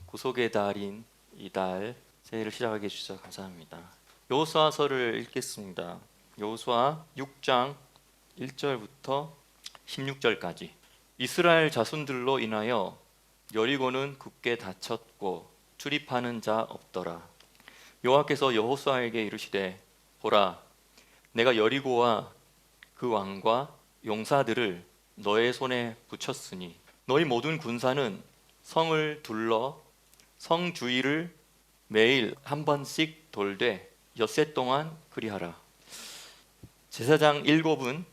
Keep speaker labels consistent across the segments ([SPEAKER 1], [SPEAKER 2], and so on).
[SPEAKER 1] 구속의 달인 이달 새해를 시작하게 해주셔서 감사합니다. 여호수아서를 읽겠습니다. 여호수아 6장 1절부터 16절까지. 이스라엘 자손들로 인하여 여리고는 굳게 닫혔고 출입하는 자 없더라. 여호와께서 여호수아에게 이르시되 보라, 내가 여리고와 그 왕과 용사들을 너의 손에 붙였으니 너희 모든 군사는 성을 둘러 성 주위를 매일 한 번씩 돌되 엿새 동안 그리하라. 제사장 일곱은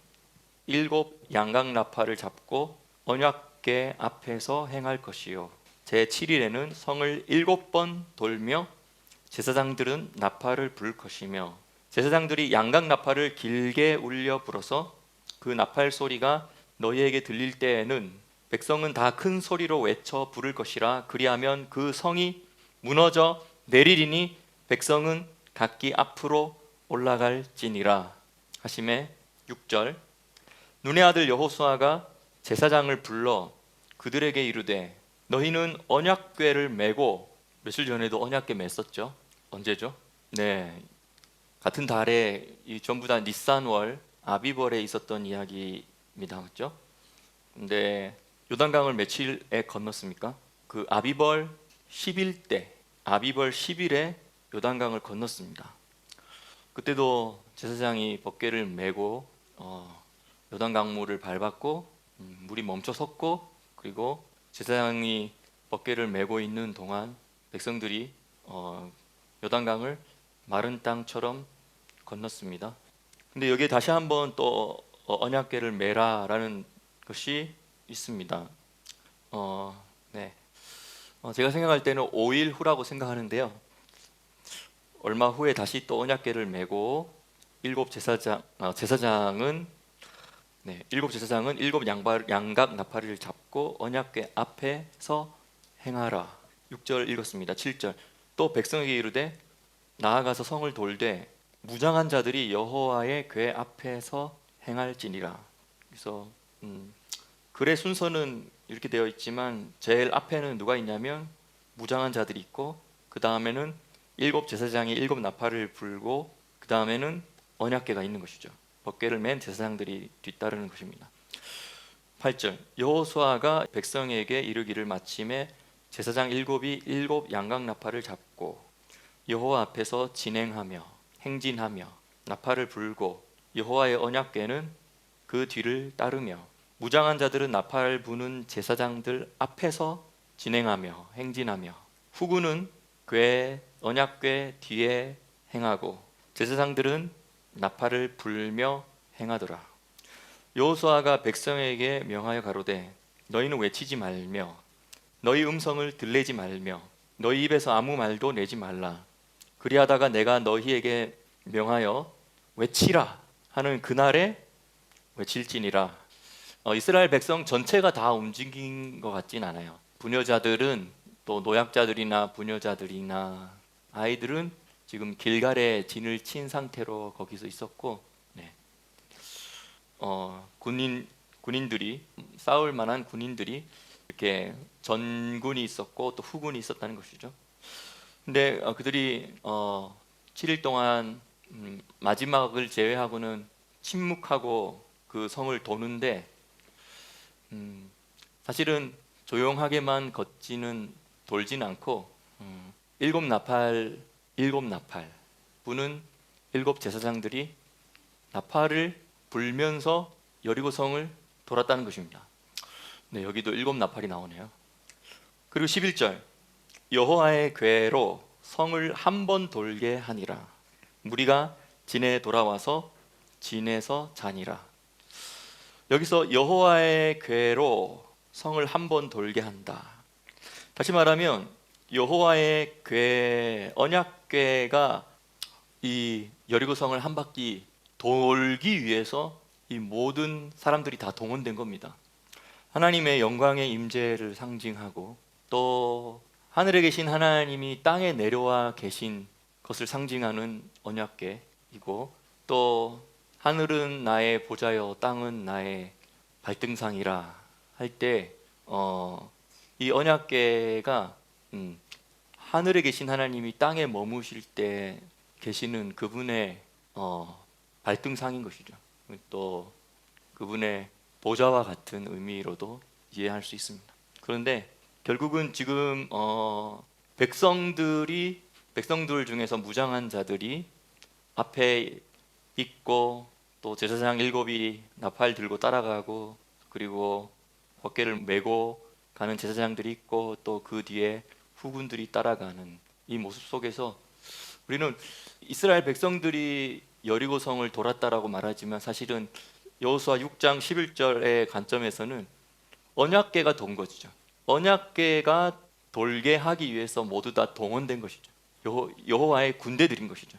[SPEAKER 1] 일곱 양각 나팔을 잡고 언약궤 앞에서 행할 것이요 제 7일에는 성을 7번 돌며 제사장들은 나팔을 불 것이며 제사장들이 양각 나팔을 길게 울려 불어서 그 나팔 소리가 너희에게 들릴 때에는 백성은 다 큰 소리로 외쳐 부를 것이라. 그리하면 그 성이 무너져 내리리니 백성은 각기 앞으로 올라갈지니라 하시매 6절. 눈의 아들 여호수아가 제사장을 불러 그들에게 이르되 너희는 언약궤를 메고, 며칠 전에도 언약궤 맸었죠. 언제죠? 네, 같은 달에 이 전부 다 니산월 아비벌에 있었던 이야기입니다. 맞죠? 근데 요단강을 며칠에 건넜습니까? 그 아비벌 10일 때, 아비벌 10일에 요단강을 건넜습니다. 그때도 제사장이 법궤를 메고 요단강물을 밟았고 물이 멈춰 섰고, 그리고 제사장이 법궤를 메고 있는 동안 백성들이 요단강을 마른 땅처럼 건넜습니다. 근데 여기에 다시 한번 또 언약궤를 메라라는 것이 있습니다. 네. 제가 생각할 때는 5일 후라고 생각하는데요. 얼마 후에 다시 또 언약궤를 메고 일곱 제사장은 일곱 양각 나팔을 잡고 언약궤 앞에서 행하라. 6절 읽었습니다. 7절. 또 백성에게 이르되 나아가서 성을 돌되 무장한 자들이 여호와의 궤 앞에서 행할지니라. 그래서 글의 순서는 이렇게 되어 있지만 제일 앞에는 누가 있냐면 무장한 자들이 있고, 그 다음에는 일곱 제사장이 일곱 나팔을 불고, 그 다음에는 언약궤가 있는 것이죠. 법궤를 맨 제사장들이 뒤따르는 것입니다. 8절. 여호수아가 백성에게 이르기를 마침에 제사장 일곱이 일곱 양각 나팔을 잡고 여호와 앞에서 진행하며 행진하며 나팔을 불고 여호와의 언약궤는 그 뒤를 따르며 무장한 자들은 나팔 부는 제사장들 앞에서 진행하며 행진하며 후군은 언약궤 뒤에 행하고 제사장들은 나팔을 불며 행하더라. 여호수아가 백성에게 명하여 가로되 너희는 외치지 말며 너희 음성을 들리지 말며 너희 입에서 아무 말도 내지 말라. 그리하다가 내가 너희에게 명하여 외치라 하는 그날에 외칠지니라. 이스라엘 백성 전체가 다 움직인 것 같진 않아요. 부녀자들은, 또 노약자들이나 부녀자들이나 아이들은 지금 길갈에 진을 친 상태로 거기서 있었고, 네. 군인들이, 싸울 만한 군인들이 이렇게 전군이 있었고 또 후군이 있었다는 것이죠. 근데 그들이 7일 동안 마지막을 제외하고는 침묵하고 그 성을 도는데, 사실은 조용하게만 돌지는 않고 일곱 나팔 부는 일곱 제사장들이 나팔을 불면서 여리고성을 돌았다는 것입니다. 네, 여기도 일곱 나팔이 나오네요. 그리고 11절. 여호와의 궤로 성을 한 번 돌게 하니라. 무리가 진에 돌아와서 진에서 자니라. 여기서 여호와의 궤로 성을 한 번 돌게 한다. 다시 말하면 여호와의 궤, 언약궤가 이 여리고성을 한 바퀴 돌기 위해서 이 모든 사람들이 다 동원된 겁니다. 하나님의 영광의 임재를 상징하고 또 하늘에 계신 하나님이 땅에 내려와 계신 것을 상징하는 언약궤이고, 또 하늘은 나의 보좌여 땅은 나의 발등상이라 할 때 이 언약궤가 하늘에 계신 하나님이 땅에 머무실 때 계시는 그분의 발등상인 것이죠. 또 그분의 보좌와 같은 의미로도 이해할 수 있습니다. 그런데 결국은 지금 백성들 중에서 무장한 자들이 앞에 있고, 또 제사장 일곱이 나팔 들고 따라가고, 그리고 어깨를 메고 가는 제사장들이 있고, 또 그 뒤에 후군들이 따라가는 이 모습 속에서 우리는 이스라엘 백성들이 여리고성을 돌았다라고 말하지만, 사실은 여호수아 6장 11절의 관점에서는 언약궤가 돈 것이죠. 언약궤가 돌게 하기 위해서 모두 다 동원된 것이죠. 여호와의 군대들인 것이죠.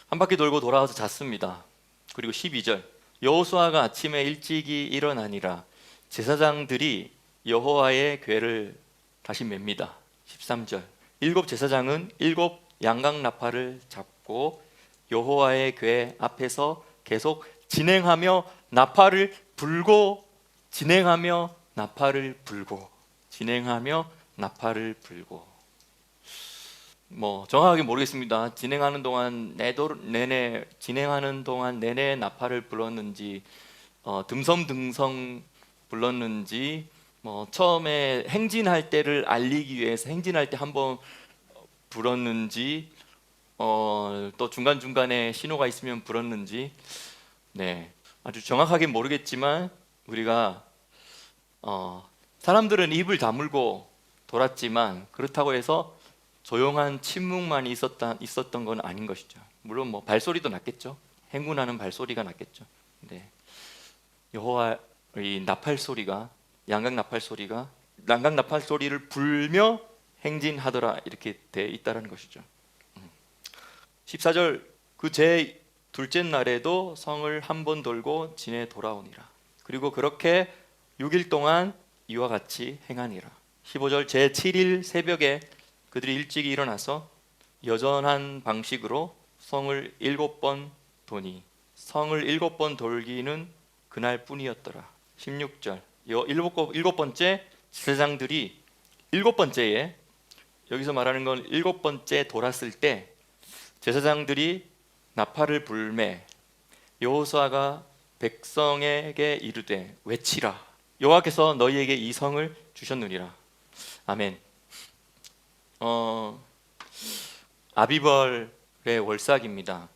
[SPEAKER 1] 한 바퀴 돌고 돌아와서 잤습니다. 그리고 12절, 여호수아가 아침에 일찍이 일어나니라 제사장들이 여호와의 궤를 다시 맵니다. 13절, 일곱 제사장은 일곱 양각 나팔을 잡고 여호와의 궤 앞에서 계속 진행하며 나팔을 불고, 진행하며 나팔을 불고, 진행하며 나팔을 불고. 정확하게 모르겠습니다. 진행하는 동안 내내 나팔을 불렀는지, 듬성듬성 불렀는지, 처음에 행진할 때를 알리기 위해서 행진할 때 한번 불었는지, 또 중간중간에 신호가 있으면 불었는지, 아주 정확하게 모르겠지만 우리가 사람들은 입을 다물고 돌았지만 그렇다고 해서 조용한 침묵만 있었던 건 아닌 것이죠. 물론 발소리도 났겠죠. 행군하는 발소리가 났겠죠. 근데 여호와의 나팔 소리가, 양각 나팔 소리를 불며 행진하더라, 이렇게 돼 있다라는 것이죠. 14절, 그 제 둘째 날에도 성을 한 번 돌고 진에 돌아오니라. 그리고 그렇게 6일 동안 이와 같이 행하니라. 15절, 제 7일 새벽에 그들이 일찍 일어나서 여전한 방식으로 성을 7번 도니 성을 7번 돌기는 그날 뿐이었더라. 16절, 일곱 번째 제사장들이 일곱 번째에, 여기서 말하는 건 일곱 번째 돌았을 때 제사장들이 나팔을 불매 여호수아가 백성에게 이르되 외치라, 여호와께서 너희에게 이 성을 주셨느니라. 아멘. 아비벌의 월삭입니다.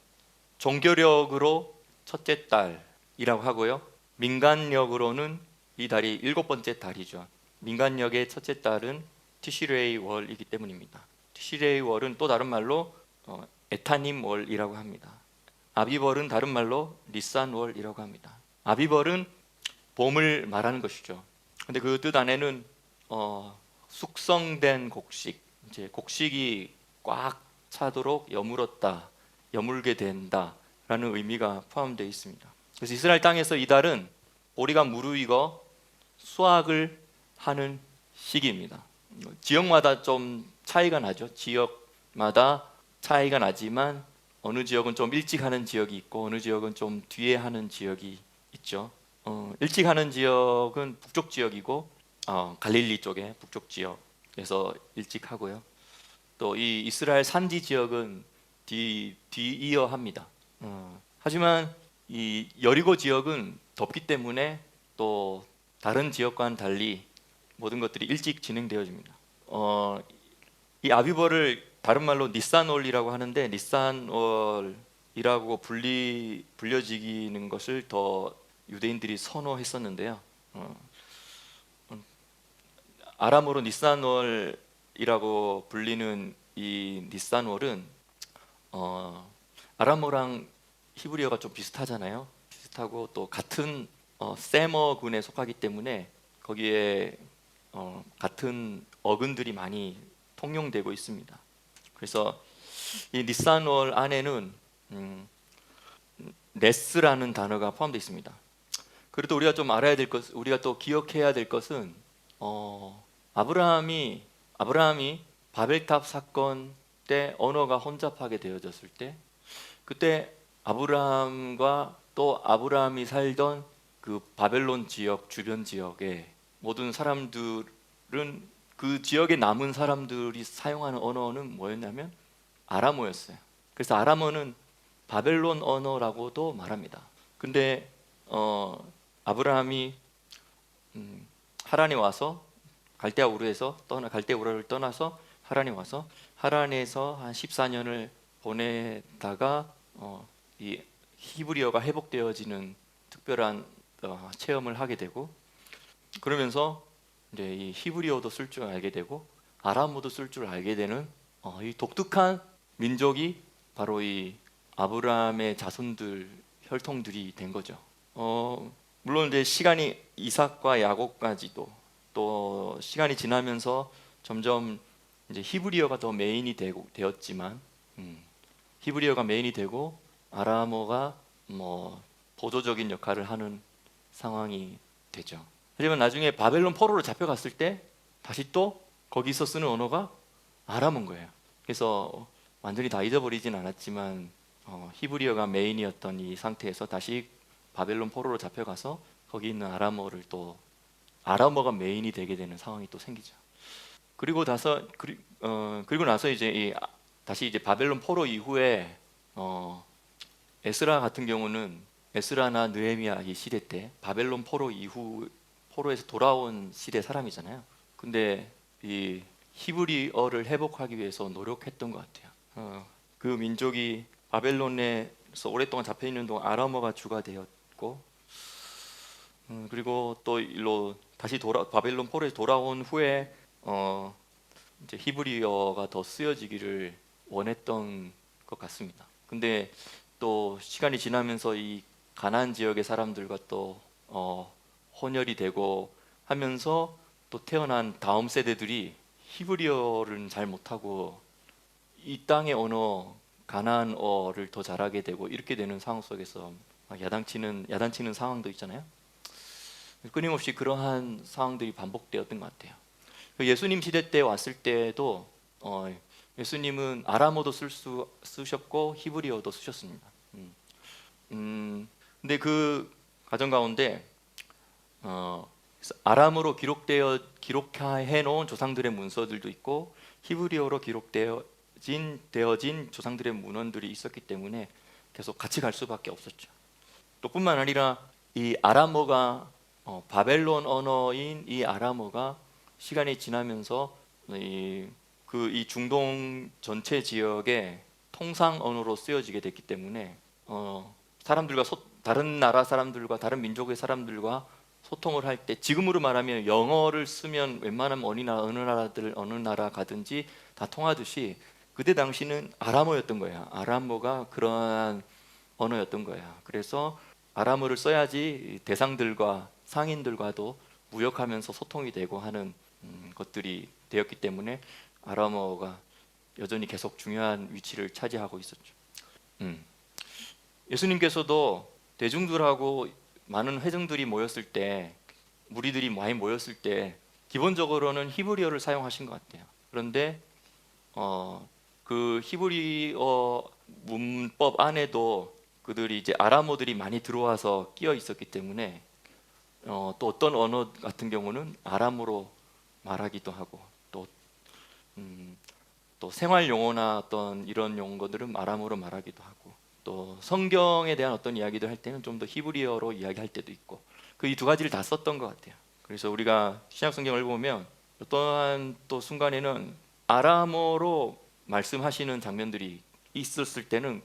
[SPEAKER 1] 종교력으로 첫째 달이라고 하고요, 민간력으로는 이 달이 일곱 번째 달이죠. 민간력의 첫째 달은 티시레이 월이기 때문입니다. 티시레이 월은 또 다른 말로 에타님 월이라고 합니다. 아비벌은 다른 말로 니산 월이라고 합니다. 아비벌은 봄을 말하는 것이죠. 근데 그 뜻 안에는 숙성된 곡식, 이제 곡식이 꽉 차도록 여물게 된다라는 의미가 포함되어 있습니다. 그래서 이스라엘 땅에서 이 달은 보리가 무르익어 수확을 하는 시기입니다. 지역마다 좀 차이가 나죠. 지역마다 차이가 나지만 어느 지역은 좀 일찍 하는 지역이 있고 어느 지역은 좀 뒤에 하는 지역이 있죠. 일찍 하는 지역은 북쪽 지역이고, 갈릴리 쪽에 북쪽 지역에서 일찍 하고요. 또 이 이스라엘 산지 지역은 뒤이어 합니다. 하지만 이 여리고 지역은 덥기 때문에 또 다른 지역과는 달리 모든 것들이 일찍 진행되어집니다. 이 아비벌을 다른 말로 니산월이라고 하는데, 니산월이라고 불려지기는 것을 더 유대인들이 선호했었는데요. 아람어로 니산월이라고 불리는 이 니산월은 아람어랑 히브리어가 좀 비슷하잖아요. 비슷하고 또 같은 세머군에 속하기 때문에 거기에 같은 어근들이 많이 통용되고 있습니다. 그래서 이 니산월 안에는 네스라는 단어가 포함되어 있습니다. 그래도 우리가 좀 알아야 될 것, 우리가 또 기억해야 될 것은 아브라함이 바벨탑 사건 때 언어가 혼잡하게 되어졌을 때, 그때 아브라함과 또 아브라함이 살던 그 바벨론 지역 주변 지역의 모든 사람들은 그 지역에 남은 사람들이 사용하는 언어는 뭐였냐면 아람어였어요. 그래서 아람어는 바벨론 언어라고도 말합니다. 근데 아브라함이 하란에 와서 갈대아 우르에서 갈대아 우르를 떠나서 하란에 와서 하란에서 한 14년을 보내다가 이 히브리어가 회복되어지는 특별한 체험을 하게 되고, 그러면서 이제 이 히브리어도 쓸 줄 알게 되고 아람어도 쓸 줄 알게 되는 이 독특한 민족이 바로 이 아브라함의 자손들 혈통들이 된 거죠. 물론 이제 시간이 이삭과 야곱까지도 또 시간이 지나면서 점점 이제 히브리어가 더 메인이 되었지만 히브리어가 메인이 되고 아람어가 뭐 보조적인 역할을 하는 상황이 되죠. 하지만 나중에 바벨론 포로로 잡혀갔을 때 다시 또 거기서 쓰는 언어가 아람어인 거예요. 그래서 완전히 다 잊어버리진 않았지만 히브리어가 메인이었던 이 상태에서 다시 바벨론 포로로 잡혀가서 거기 있는 아람어를 또 아람어가 메인이 되게 되는 상황이 또 생기죠. 그리고 나서 이제 다시 이제 바벨론 포로 이후에 에스라 같은 경우는 에스라나 느헤미야 이 시대 때 바벨론 포로 이후 포로에서 돌아온 시대 사람이잖아요. 근데 이 히브리어를 회복하기 위해서 노력했던 것 같아요. 그 민족이 바벨론에서 오랫동안 잡혀 있는 동안 아람어가 주가 되었고, 그리고 또 일로 다시 바벨론 포로에서 돌아온 후에 이제 히브리어가 더 쓰여지기를 원했던 것 같습니다. 근데 또 시간이 지나면서 이 가나안 지역의 사람들과 또 혼혈이 되고 하면서 또 태어난 다음 세대들이 히브리어를 잘 못하고 이 땅의 언어 가나안어를 더 잘하게 되고 이렇게 되는 상황 속에서 막 야단치는 상황도 있잖아요. 끊임없이 그러한 상황들이 반복되었던 것 같아요. 예수님 시대 때 왔을 때도 예수님은 아람어도 쓰셨고 히브리어도 쓰셨습니다. 근데 그 과정 가운데 아람어로 기록해 놓은 조상들의 문서들도 있고 히브리어로 기록되어진 조상들의 문헌들이 있었기 때문에 계속 같이 갈 수밖에 없었죠. 또 뿐만 아니라 이 아람어가 바벨론 언어인 이 아람어가 시간이 지나면서 이 중동 전체 지역의 통상 언어로 쓰여지게 됐기 때문에 다른 나라 사람들과 다른 민족의 사람들과 소통을 할 때 지금으로 말하면 영어를 쓰면 웬만하면 어느 나라 가든지 다 통하듯이 그때 당시는 아람어였던 거야. 아람어가 그러한 언어였던 거야. 그래서 아람어를 써야지 대상들과 상인들과도 무역하면서 소통이 되고 하는 것들이 되었기 때문에 아람어가 여전히 계속 중요한 위치를 차지하고 있었죠. 예수님께서도 대중들하고 많은 회중들이 모였을 때, 무리들이 많이 모였을 때 기본적으로는 히브리어를 사용하신 것 같아요. 그런데 그 히브리어 문법 안에도 그들이 이제 아람어들이 많이 들어와서 끼어 있었기 때문에 또 어떤 언어 같은 경우는 아람어로 말하기도 하고 또 생활 용어나 어떤 이런 용어들은 아람어로 말하기도 하고 또 성경에 대한 어떤 이야기들 할 때는 좀 더 히브리어로 이야기할 때도 있고 그 이 두 가지를 다 썼던 것 같아요. 그래서 우리가 신약 성경을 보면 어떠한 또 순간에는 아람어로 말씀하시는 장면들이 있었을 때는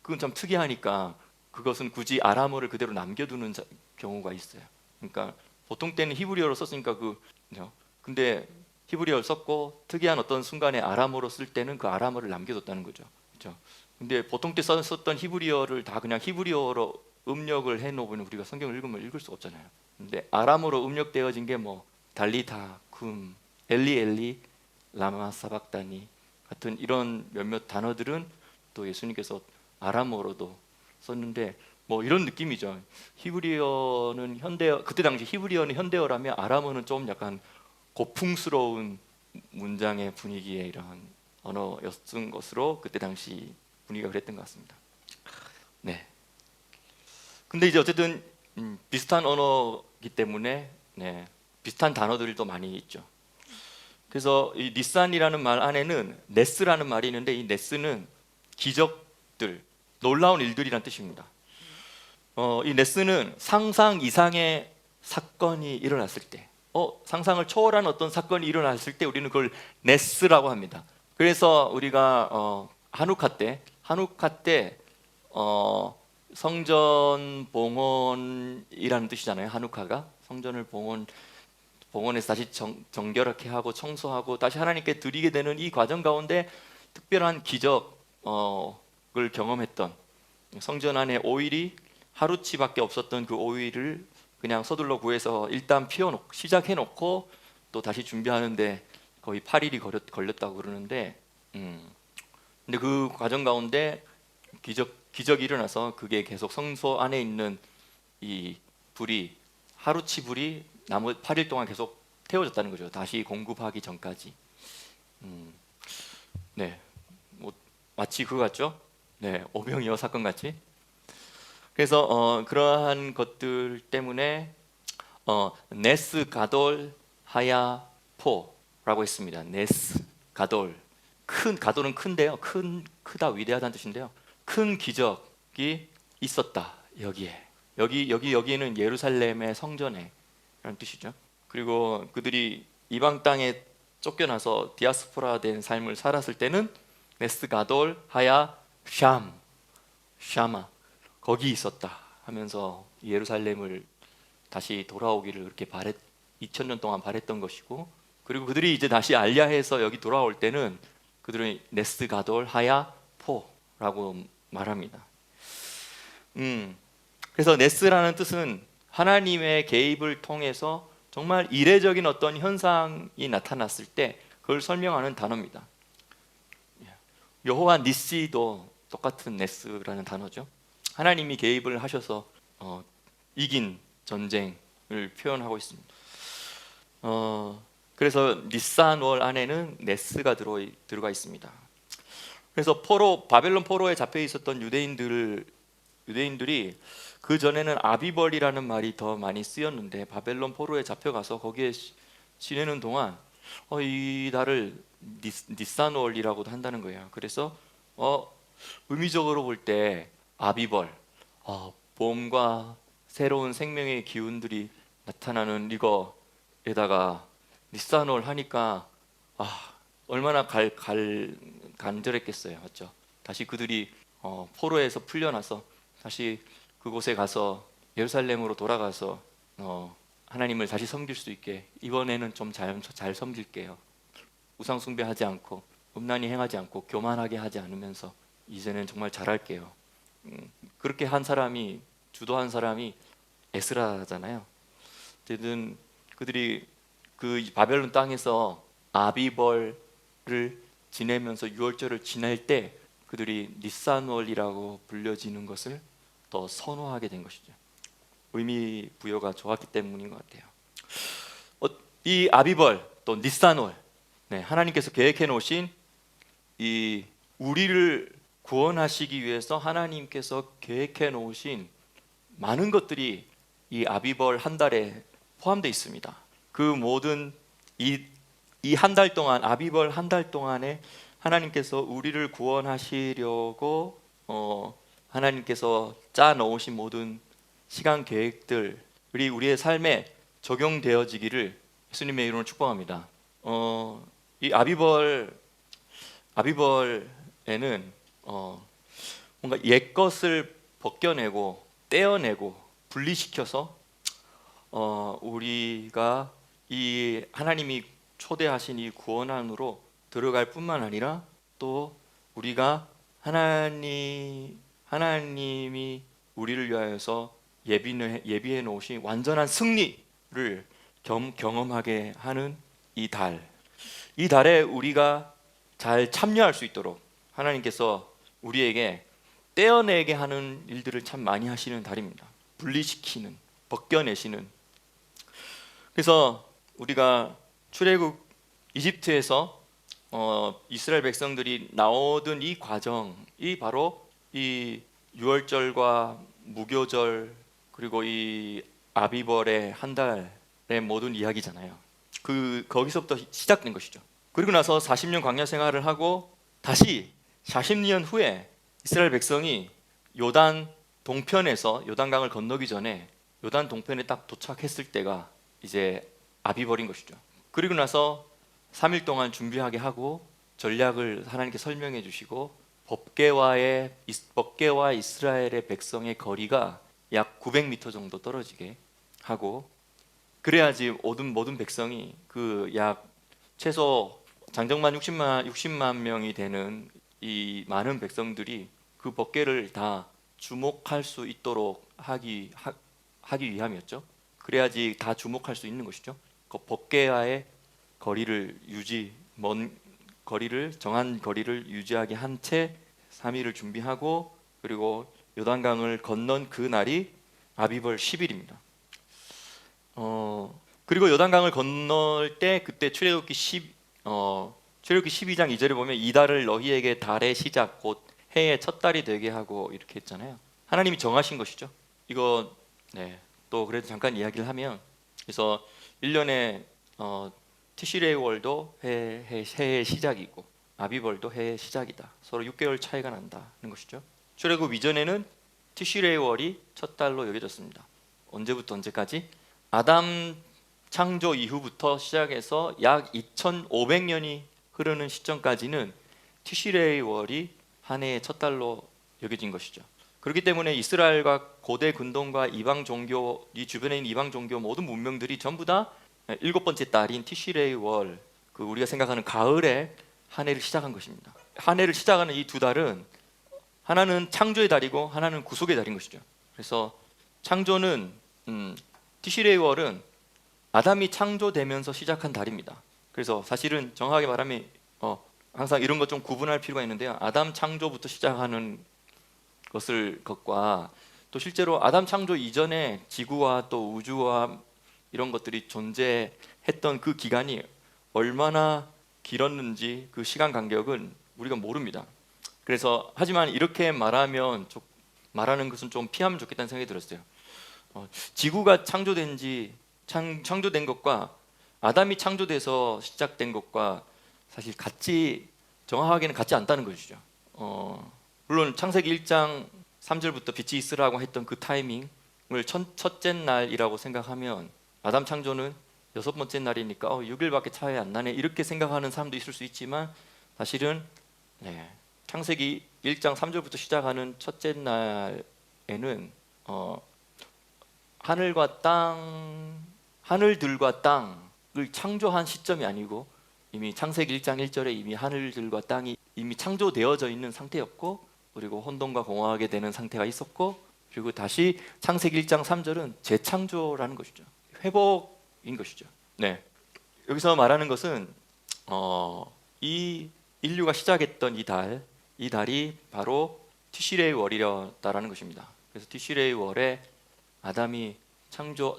[SPEAKER 1] 그건 참 특이하니까 그것은 굳이 아람어를 그대로 남겨두는 경우가 있어요. 그러니까 보통 때는 히브리어로 썼으니까 근데 히브리어를 썼고 특이한 어떤 순간에 아람어로 쓸 때는 그 아람어를 남겨뒀다는 거죠. 그렇죠? 근데 보통 때 썼던 히브리어를 다 그냥 히브리어로 음력을 해놓으면 우리가 성경을 읽으면 읽을 수가 없잖아요. 근데 아람어로 음력되어진 게 뭐 달리다, 쿰, 엘리 엘리, 라마 사박다니 같은 이런 몇몇 단어들은 또 예수님께서 아람어로도 썼는데 뭐 이런 느낌이죠. 히브리어는 현대어, 그때 당시 히브리어는 현대어라면 아람어는 좀 약간 고풍스러운 문장의 분위기의 이런 언어였던 것으로 그때 당시 분위기가 그랬던 것 같습니다. 네. 근데 이제 어쨌든 비슷한 언어이기 때문에 비슷한 단어들도 많이 있죠. 그래서 이 니산이라는 말 안에는 네스라는 말이 있는데 이 네스는 기적들, 놀라운 일들이란 뜻입니다. 이 네스는 상상 이상의 사건이 일어났을 때, 상상을 초월한 어떤 사건이 일어났을 때 우리는 그걸 네스라고 합니다. 그래서 우리가 한우카 때 성전 봉헌이라는 뜻이잖아요. 한우카가 성전을 봉헌해서 다시 정결하게 하고 청소하고 다시 하나님께 드리게 되는 이 과정 가운데 특별한 기적을 경험했던, 성전 안에 오일이 하루치밖에 없었던 그 오일을 그냥 서둘러 구해서 일단 시작해놓고 또 다시 준비하는데 거의 8일이 걸렸다고 그러는데, 근데 그 과정 가운데 기적이 일어나서 그게 계속 성소 안에 있는 이 불이, 하루치 불이 나머지 8일 동안 계속 태워졌다는 거죠. 다시 공급하기 전까지. 네, 뭐 마치 그거 같죠? 네, 오병이어 사건 같이. 그래서 그러한 것들 때문에 네스 가돌 하야 포라고 했습니다. 네스 가돌, 가돌은 큰데요. 크다, 위대하다는 뜻인데요. 큰 기적이 있었다. 여기에는 예루살렘의 성전에라는 뜻이죠. 그리고 그들이 이방 땅에 쫓겨나서 디아스포라 된 삶을 살았을 때는 네스 가돌 하야 샤마, 거기 있었다 하면서 예루살렘을 다시 돌아오기를 그렇게 2000년 동안 바랬던 것이고, 그리고 그들이 이제 다시 알야해서 여기 돌아올 때는 그들은 네스 가돌 하야 포라고 말합니다. 그래서 네스라는 뜻은 하나님의 개입을 통해서 정말 이례적인 어떤 현상이 나타났을 때 그걸 설명하는 단어입니다. 여호와 니시도 똑같은 네스라는 단어죠. 하나님이 개입을 하셔서 이긴 전쟁을 표현하고 있습니다. 그래서 니산월 안에는 네스가 들어가 있습니다. 그래서 바벨론 포로에 잡혀 있었던 유대인들이 그 전에는 아비벌이라는 말이 더 많이 쓰였는데, 바벨론 포로에 잡혀가서 거기에 지내는 동안 이 달을 니산월이라고도 한다는 거예요. 그래서 의미적으로 볼 때 아비벌, 봄과 새로운 생명의 기운들이 나타나는 이거에다가 니산월 하니까 얼마나 간절했겠어요, 맞죠? 다시 그들이 포로에서 풀려나서 다시 그곳에 가서 예루살렘으로 돌아가서 하나님을 다시 섬길 수 있게, 이번에는 좀 잘 섬길게요. 우상 숭배하지 않고 음란히 행하지 않고 교만하게 하지 않으면서 이제는 정말 잘할게요. 그렇게 주도한 사람이 에스라잖아요. 어쨌든 그들이 그 바벨론 땅에서 아비벌을 지내면서 유월절을 지낼 때 그들이 니산월이라고 불려지는 것을 더 선호하게 된 것이죠. 의미 부여가 좋았기 때문인 것 같아요. 이 아비벌 또 니산월, 하나님께서 계획해 놓으신 이 우리를 구원하시기 위해서 하나님께서 계획해 놓으신 많은 것들이 이 아비벌 한 달에 포함되어 있습니다. 그 모든 이 한 달 동안, 아비벌 한 달 동안에 하나님께서 우리를 구원하시려고 하나님께서 짜 놓으신 모든 시간 계획들이 우리의 삶에 적용되어지기를 예수님의 이름으로 축복합니다. 이 아비벌에는 뭔가 옛 것을 벗겨내고 떼어내고 분리시켜서 우리가 이 하나님이 초대하신 이 구원 안으로 들어갈 뿐만 아니라 또 우리가 하나님이 우리를 위하여서 예비해 놓으신 완전한 승리를 경험하게 하는 이 달에 우리가 잘 참여할 수 있도록 하나님께서 우리에게 떼어내게 하는 일들을 참 많이 하시는 달입니다. 분리시키는, 벗겨내시는. 그래서 우리가 출애굽 이집트에서 이스라엘 백성들이 나오던 이 과정이 바로 이 유월절과 무교절 그리고 이 아비벌의 한 달의 모든 이야기잖아요. 거기서부터 시작된 것이죠. 그리고 나서 40년 광야 생활을 하고 다시 40년 후에 이스라엘 백성이 요단 동편에서 요단강을 건너기 전에 요단 동편에 딱 도착했을 때가 이제 아비벌인 것이죠. 그리고 나서 3일 동안 준비하게 하고 전략을 하나님께 설명해 주시고 법궤와 이스라엘의 백성의 거리가 약 900m 정도 떨어지게 하고, 그래야지 모든 백성이 그 약 최소 장정만 60만 명이 되는 이 많은 백성들이 그 법궤를 다 주목할 수 있도록 하기 위함이었죠. 그래야지 다 주목할 수 있는 것이죠. 그 법궤와의 거리를 정한 거리를 유지하게 한 채 3일을 준비하고, 그리고 요단강을 건넌 그 날이 아비벌 10일입니다. 그리고 요단강을 건널 때 그때 출애굽기 12장 2절에 보면 이 달을 너희에게 달의 시작 곧 해의 첫 달이 되게 하고 이렇게 했잖아요. 하나님이 정하신 것이죠. 이거 또 그래도 잠깐 이야기를 하면, 그래서 1년에 티시레이월도 해의 시작이고 아비벌도 해의 시작이다. 서로 6개월 차이가 난다는 것이죠. 출애굽 이전에는 티시레이월이 첫 달로 여겨졌습니다. 언제부터 언제까지? 아담 창조 이후부터 시작해서 약 2500년이 흐르는 시점까지는 티시레이월이 한 해의 첫 달로 여겨진 것이죠. 그렇기 때문에 이스라엘과 고대 근동과 이방 종교, 이 주변에 있는 이방 종교 모든 문명들이 전부 다 7번째 달인 티시레이월, 그 우리가 생각하는 가을에 한 해를 시작한 것입니다. 한 해를 시작하는 이 두 달은 하나는 창조의 달이고 하나는 구속의 달인 것이죠. 그래서 창조는 티시레이월은 아담이 창조되면서 시작한 달입니다. 그래서 사실은 정확하게 말하면 항상 이런 것 좀 구분할 필요가 있는데요. 아담 창조부터 시작하는 것과 또 실제로 아담 창조 이전에 지구와 또 우주와 이런 것들이 존재했던 그 기간이 얼마나 길었는지 그 시간 간격은 우리가 모릅니다. 그래서 하지만 이렇게 말하는 것은 좀 피하면 좋겠다는 생각이 들었어요. 지구가 창조된 것과 아담이 창조돼서 시작된 것과 사실 정확하게는 같지 않다는 것이죠. 물론 창세기 1장 3절부터 빛이 있으라고 했던 그 타이밍을 첫째 날이라고 생각하면 아담 창조는 6번째 날이니까 6일밖에 차이 안 나네 이렇게 생각하는 사람도 있을 수 있지만, 사실은 창세기 1장 3절부터 시작하는 첫째 날에는 하늘들과 땅을 창조한 시점이 아니고 이미 창세기 1장 1절에 이미 하늘들과 땅이 이미 창조되어져 있는 상태였고, 그리고 혼돈과 공허하게 되는 상태가 있었고, 그리고 다시 창세기 1장 3절은 재창조라는 것이죠. 회복인 것이죠. 여기서 말하는 것은 이 인류가 시작했던 이 달이 바로 티시레이 월이었다라는 것입니다. 그래서 티시레이 월에 아담이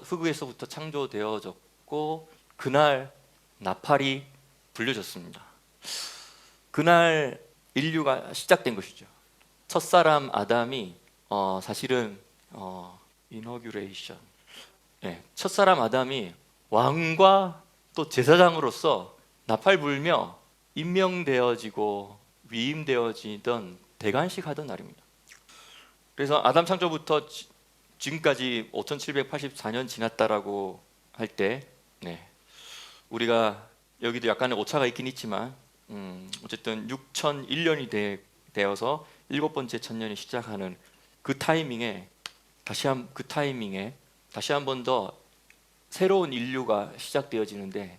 [SPEAKER 1] 흙에서부터 창조되어졌고, 그날 나팔이 불려졌습니다. 그날 인류가 시작된 것이죠. 첫사람 아담이 사실은 이너규레이션, 첫사람 아담이 왕과 또 제사장으로서 나팔 불며 임명되어지고 위임되어지던 대관식 하던 날입니다. 그래서 아담 창조부터 지금까지 5784년 지났다라고 할 때 우리가 여기도 약간의 오차가 있긴 있지만 어쨌든 6001년이 되어서 7번째 천년이 시작하는 그 타이밍에 다시 한 번 더 새로운 인류가 시작되어지는데,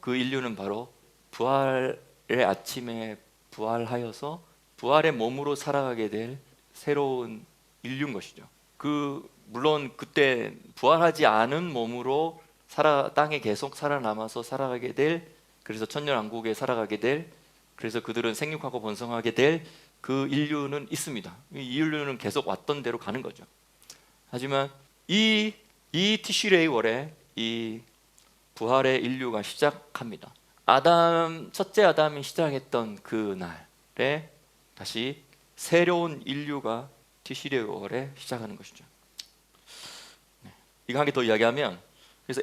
[SPEAKER 1] 그 인류는 바로 부활의 아침에 부활하여서 부활의 몸으로 살아가게 될 새로운 인류인 것이죠. 물론 그때 부활하지 않은 몸으로 땅에 계속 살아남아서 살아가게 될, 그래서 천년왕국에 살아가게 될, 그래서 그들은 생육하고 번성하게 될 그 인류는 있습니다. 이 인류는 계속 왔던 대로 가는 거죠. 하지만 이 티시레이 월에 이 부활의 인류가 시작합니다. 첫째 아담이 시작했던 그 날에 다시 새로운 인류가 티시레이 월에 시작하는 것이죠. 이거 한 개 더 이야기하면 그래서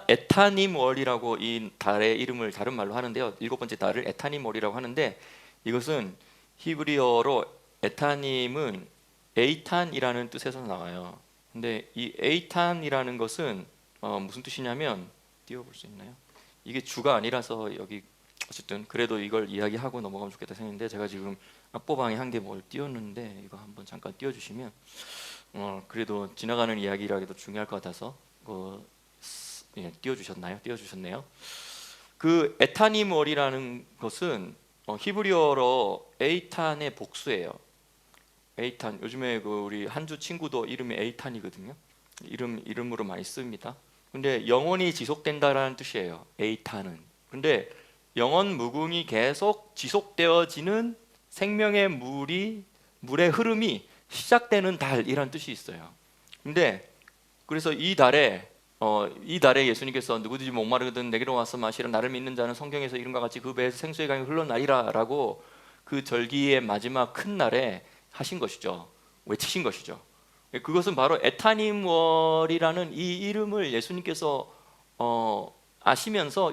[SPEAKER 1] 에타님 월이라고 이 달의 이름을 다른 말로 하는데요. 7번째 달을 에타님 월이라고 하는데, 이것은 히브리어로 에타님은 에이탄이라는 뜻에서 나와요. 근데 이 에이탄이라는 것은 무슨 뜻이냐면, 띄워볼 수 있나요? 이게 주가 아니라서 여기 어쨌든 그래도 이걸 이야기하고 넘어가면 좋겠다 생각했는데, 제가 지금 악보방에 한 개 뭘 띄웠는데 이거 한번 잠깐 띄워주시면 그래도 지나가는 이야기라기도 중요할 것 같아서 예, 띄워주셨네요. 그 에타니멀이라는 것은 히브리어로 에이탄의 복수예요. 에이탄, 요즘에 우리 한주 친구도 이름이 에이탄이거든요. 이름으로 많이 씁니다. 근데 영원히 지속된다라는 뜻이에요. 에이탄은. 근데 영원 무궁이 계속 지속되어지는 생명의 물의 흐름이 시작되는 달이란 뜻이 있어요. 근데 그래서 이 달에 예수님께서 누구든지 목마르거든 내게로 와서 마시라, 나를 믿는 자는 성경에서 이름과 같이 그 배에서 생수의 강이 흘러나리라라고 그 절기의 마지막 큰 날에 하신 것이죠. 외치신 것이죠. 그것은 바로 에타님월이라는 이 이름을 예수님께서 아시면서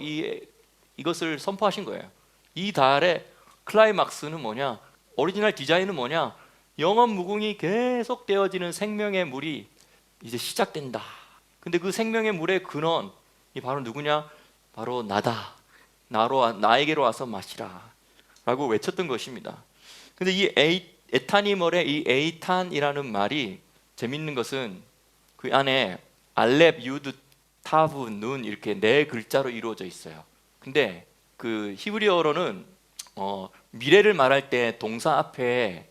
[SPEAKER 1] 이것을 선포하신 거예요. 이 달의 클라이막스는 뭐냐? 오리지널 디자인은 뭐냐? 영원 무궁이 계속 되어지는 생명의 물이 이제 시작된다. 근데 그 생명의 물의 근원이 바로 누구냐? 바로 나다. 나에게로 와서 마시라 라고 외쳤던 것입니다. 근데 이 에타니멀의 이 에이탄이라는 말이 재밌는 것은 그 안에 알렙, 유드, 타브, 눈 이렇게 4글자로 이루어져 있어요. 근데 그 히브리어로는 미래를 말할 때 동사 앞에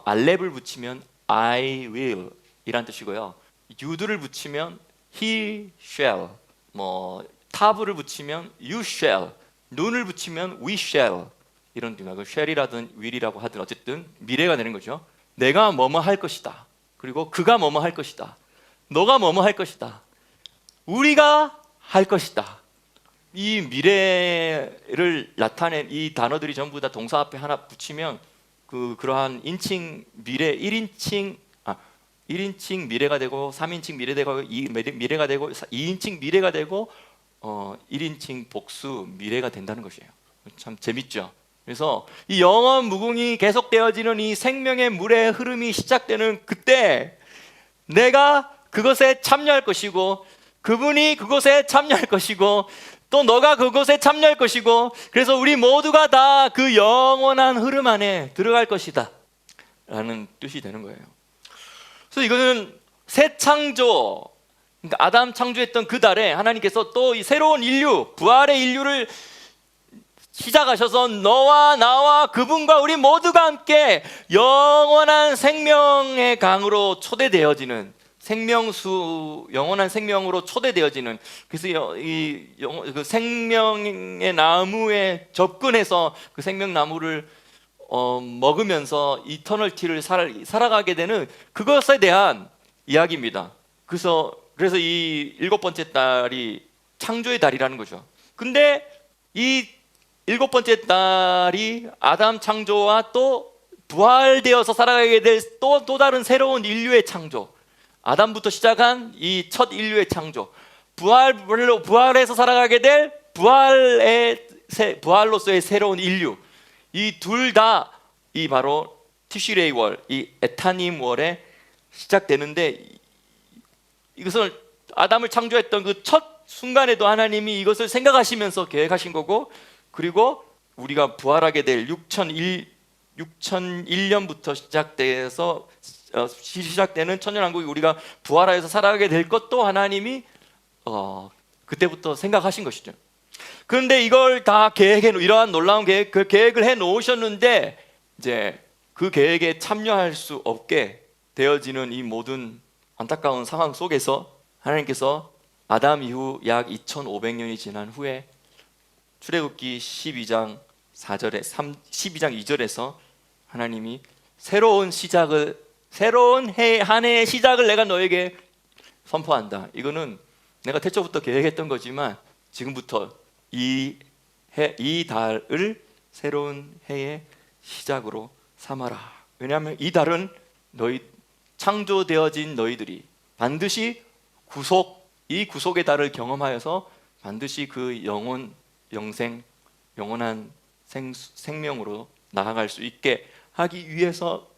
[SPEAKER 1] 알렙을 붙이면 I will 이란 뜻이고요. 유드를 붙이면 he shall, 타브를 붙이면 you shall, 눈을 붙이면 we shall 이런 뜻이에요. shall이라든 will이라고 하든 어쨌든 미래가 되는 거죠. 내가 뭐뭐 할 것이다. 그리고 그가 뭐뭐 할 것이다. 너가 뭐뭐 할 것이다. 우리가 할 것이다. 이 미래를 나타낸 이 단어들이 전부 다 동사 앞에 하나 붙이면 그러한 인칭 미래 1인칭 미래가 되고 3인칭 미래가 되고 미래가 되고 2인칭 미래가 되고 1인칭 복수 미래가 된다는 것이에요. 참 재밌죠. 그래서 이 영원 무궁이 계속되어지는 이 생명의 물의 흐름이 시작되는 그때 내가 그것에 참여할 것이고 그분이 그것에 참여할 것이고 또 너가 그것에 참여할 것이고 그래서 우리 모두가 다 그 영원한 흐름 안에 들어갈 것이다 라는 뜻이 되는 거예요. 그래서 이거는 새 창조, 그러니까 아담 창조했던 그 달에 하나님께서 또 이 새로운 인류, 부활의 인류를 시작하셔서 너와 나와 그분과 우리 모두가 함께 영원한 생명의 강으로 초대되어지는 영원한 생명으로 초대되어지는, 그래서 그 생명의 나무에 접근해서 그 생명나무를 먹으면서 이터널티를 살아가게 되는 그것에 대한 이야기입니다. 그래서 이 7번째 달이 창조의 달이라는 거죠. 근데 이 7번째 달이 아담 창조와 또 부활되어서 살아가게 될 또 다른 새로운 인류의 창조, 아담부터 시작한 이 첫 인류의 창조, 부활해서 살아가게 될 부활로서의 새로운 인류, 이 둘 다 이 바로 티슈레이 월, 이 에타님 월에 시작되는데, 이것을 아담을 창조했던 그 첫 순간에도 하나님이 이것을 생각하시면서 계획하신 거고, 그리고 우리가 부활하게 될 6001년부터 시작되는 천년왕국이 우리가 부활하여서 살아가게 될 것도 하나님이 그때부터 생각하신 것이죠. 그런데 이걸 다 이러한 놀라운 계획을 해 놓으셨는데 이제 그 계획에 참여할 수 없게 되어지는 이 모든 안타까운 상황 속에서 하나님께서 아담 이후 약 2500년이 지난 후에 출애굽기 12장 2절에서 하나님이 새로운 한 해의 시작을 내가 너에게 선포한다. 이거는 내가 태초부터 계획했던 거지만 지금부터 이 달을 새로운 해의 시작으로 삼아라. 왜냐하면 이 달은 창조되어진 너희들이 반드시 이 구속의 달을 경험하여서 반드시 그 영원한 생명으로 나아갈 수 있게 하기 위해서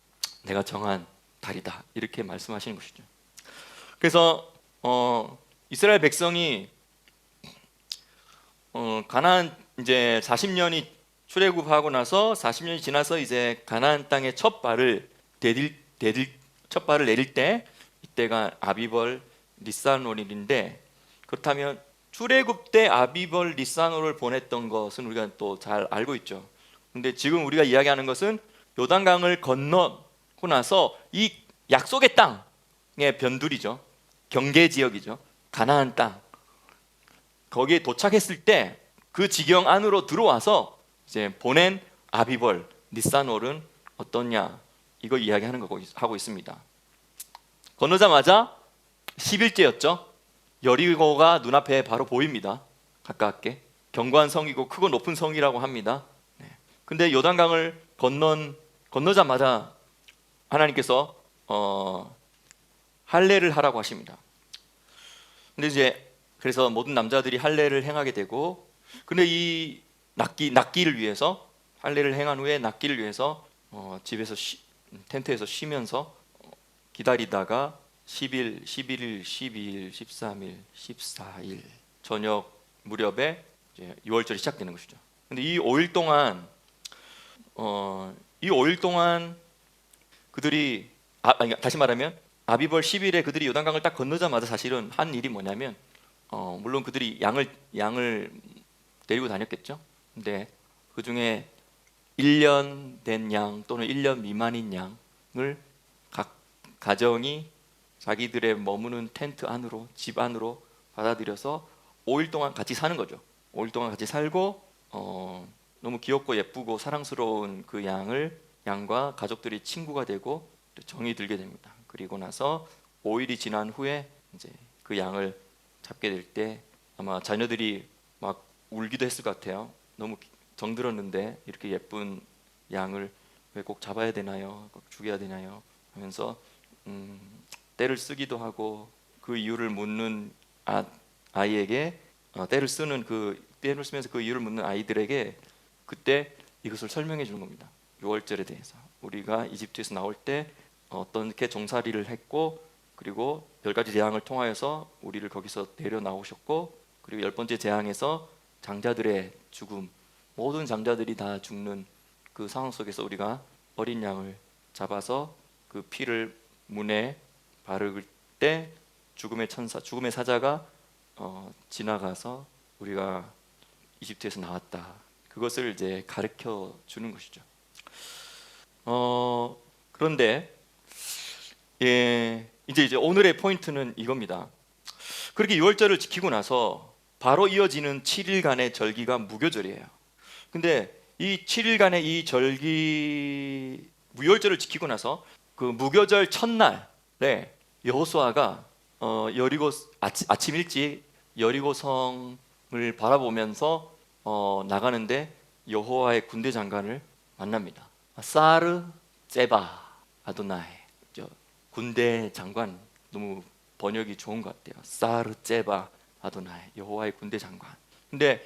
[SPEAKER 1] 내가 정한 달이다, 이렇게 말씀하시는 것이죠. 그래서 이스라엘 백성이 가나안 이제 40년이 출애굽하고 나서 40년이 지나서 이제 가나안 땅에 첫 발을 내릴 때, 이때가 아비벌 니산월인데, 그렇다면 출애굽 때 아비벌 니산월을 보냈던 것은 우리가 또 잘 알고 있죠. 근데 지금 우리가 이야기하는 것은 요단강을 건너고 나서 이 약속의 땅의 변두리죠. 경계 지역이죠. 가나안 땅. 거기에 도착했을 때 그 지경 안으로 들어와서 이제 보낸 아비벌 니산월은 어떠냐, 이거 이야기하는 거고 하고 있습니다. 건너자마자 11제였죠. 여리고가 눈앞에 바로 보입니다. 가깝게. 견고한 성이고 크고 높은 성이라고 합니다. 근데 요단강을 건너자마자 하나님께서 할례를 하라고 하십니다. 근데 이제 그래서 모든 남자들이 할례를 행하게 되고, 근데 이 낫기를 위해서, 할례를 행한 후에 낫기를 위해서 집에서 텐트에서 쉬면서 기다리다가 10일, 11일, 12일, 13일, 14일 저녁 무렵에 이제 6월절이 시작되는 것이죠. 근데 이 5일 동안 그들이 다시 말하면 아비벌 10일에 그들이 요단강을 딱 건너자마자 사실은 한 일이 뭐냐면, 물론 그들이 양을 데리고 다녔겠죠. 근데 그 중에 1년 된 양 또는 1년 미만인 양을 각 가정이 자기들의 머무는 텐트 안으로, 집 안으로 받아들여서 5일 동안 같이 사는 거죠. 5일 동안 같이 살고 너무 귀엽고 예쁘고 사랑스러운 그 양과 가족들이 친구가 되고 정이 들게 됩니다. 그리고 나서 5일이 지난 후에 이제 그 양을 잡게 될 때 아마 자녀들이 막 울기도 했을 것 같아요. 너무 정들었는데 이렇게 예쁜 양을 왜 꼭 잡아야 되나요? 꼭 죽여야 되나요? 하면서 떼를 쓰기도 하고, 그 이유를 묻는 아이에게 떼를 쓰면서 그 이유를 묻는 아이들에게 그때 이것을 설명해 주는 겁니다. 6월절에 대해서 우리가 이집트에서 나올 때 어떻게 종살이를 했고, 그리고 10가지 재앙을 통하여서 우리를 거기서 내려 나오셨고, 그리고 10번째 재앙에서 장자들의 죽음, 모든 장자들이 다 죽는 그 상황 속에서 우리가 어린 양을 잡아서 그 피를 문에 바를 때 죽음의 사자가 지나가서 우리가 이집트에서 나왔다, 그것을 이제 가르쳐 주는 것이죠. 그런데 이제 오늘의 포인트는 이겁니다. 그렇게 6월절을 지키고 나서 바로 이어지는 7일간의 절기가 무교절이에요. 근데 이 7일간의 이 절기 무교절을 지키고 나서 그 무교절 첫날에 여호수아가 여리고 아침 일찍 여리고 성을 바라보면서 나가는데 여호와의 군대 장관을 만납니다. 사르 제바 아도나이, 군대 장관, 너무 번역이 좋은 것 같아요. 사르 제바 아도나이, 여호와의 군대 장관. 근데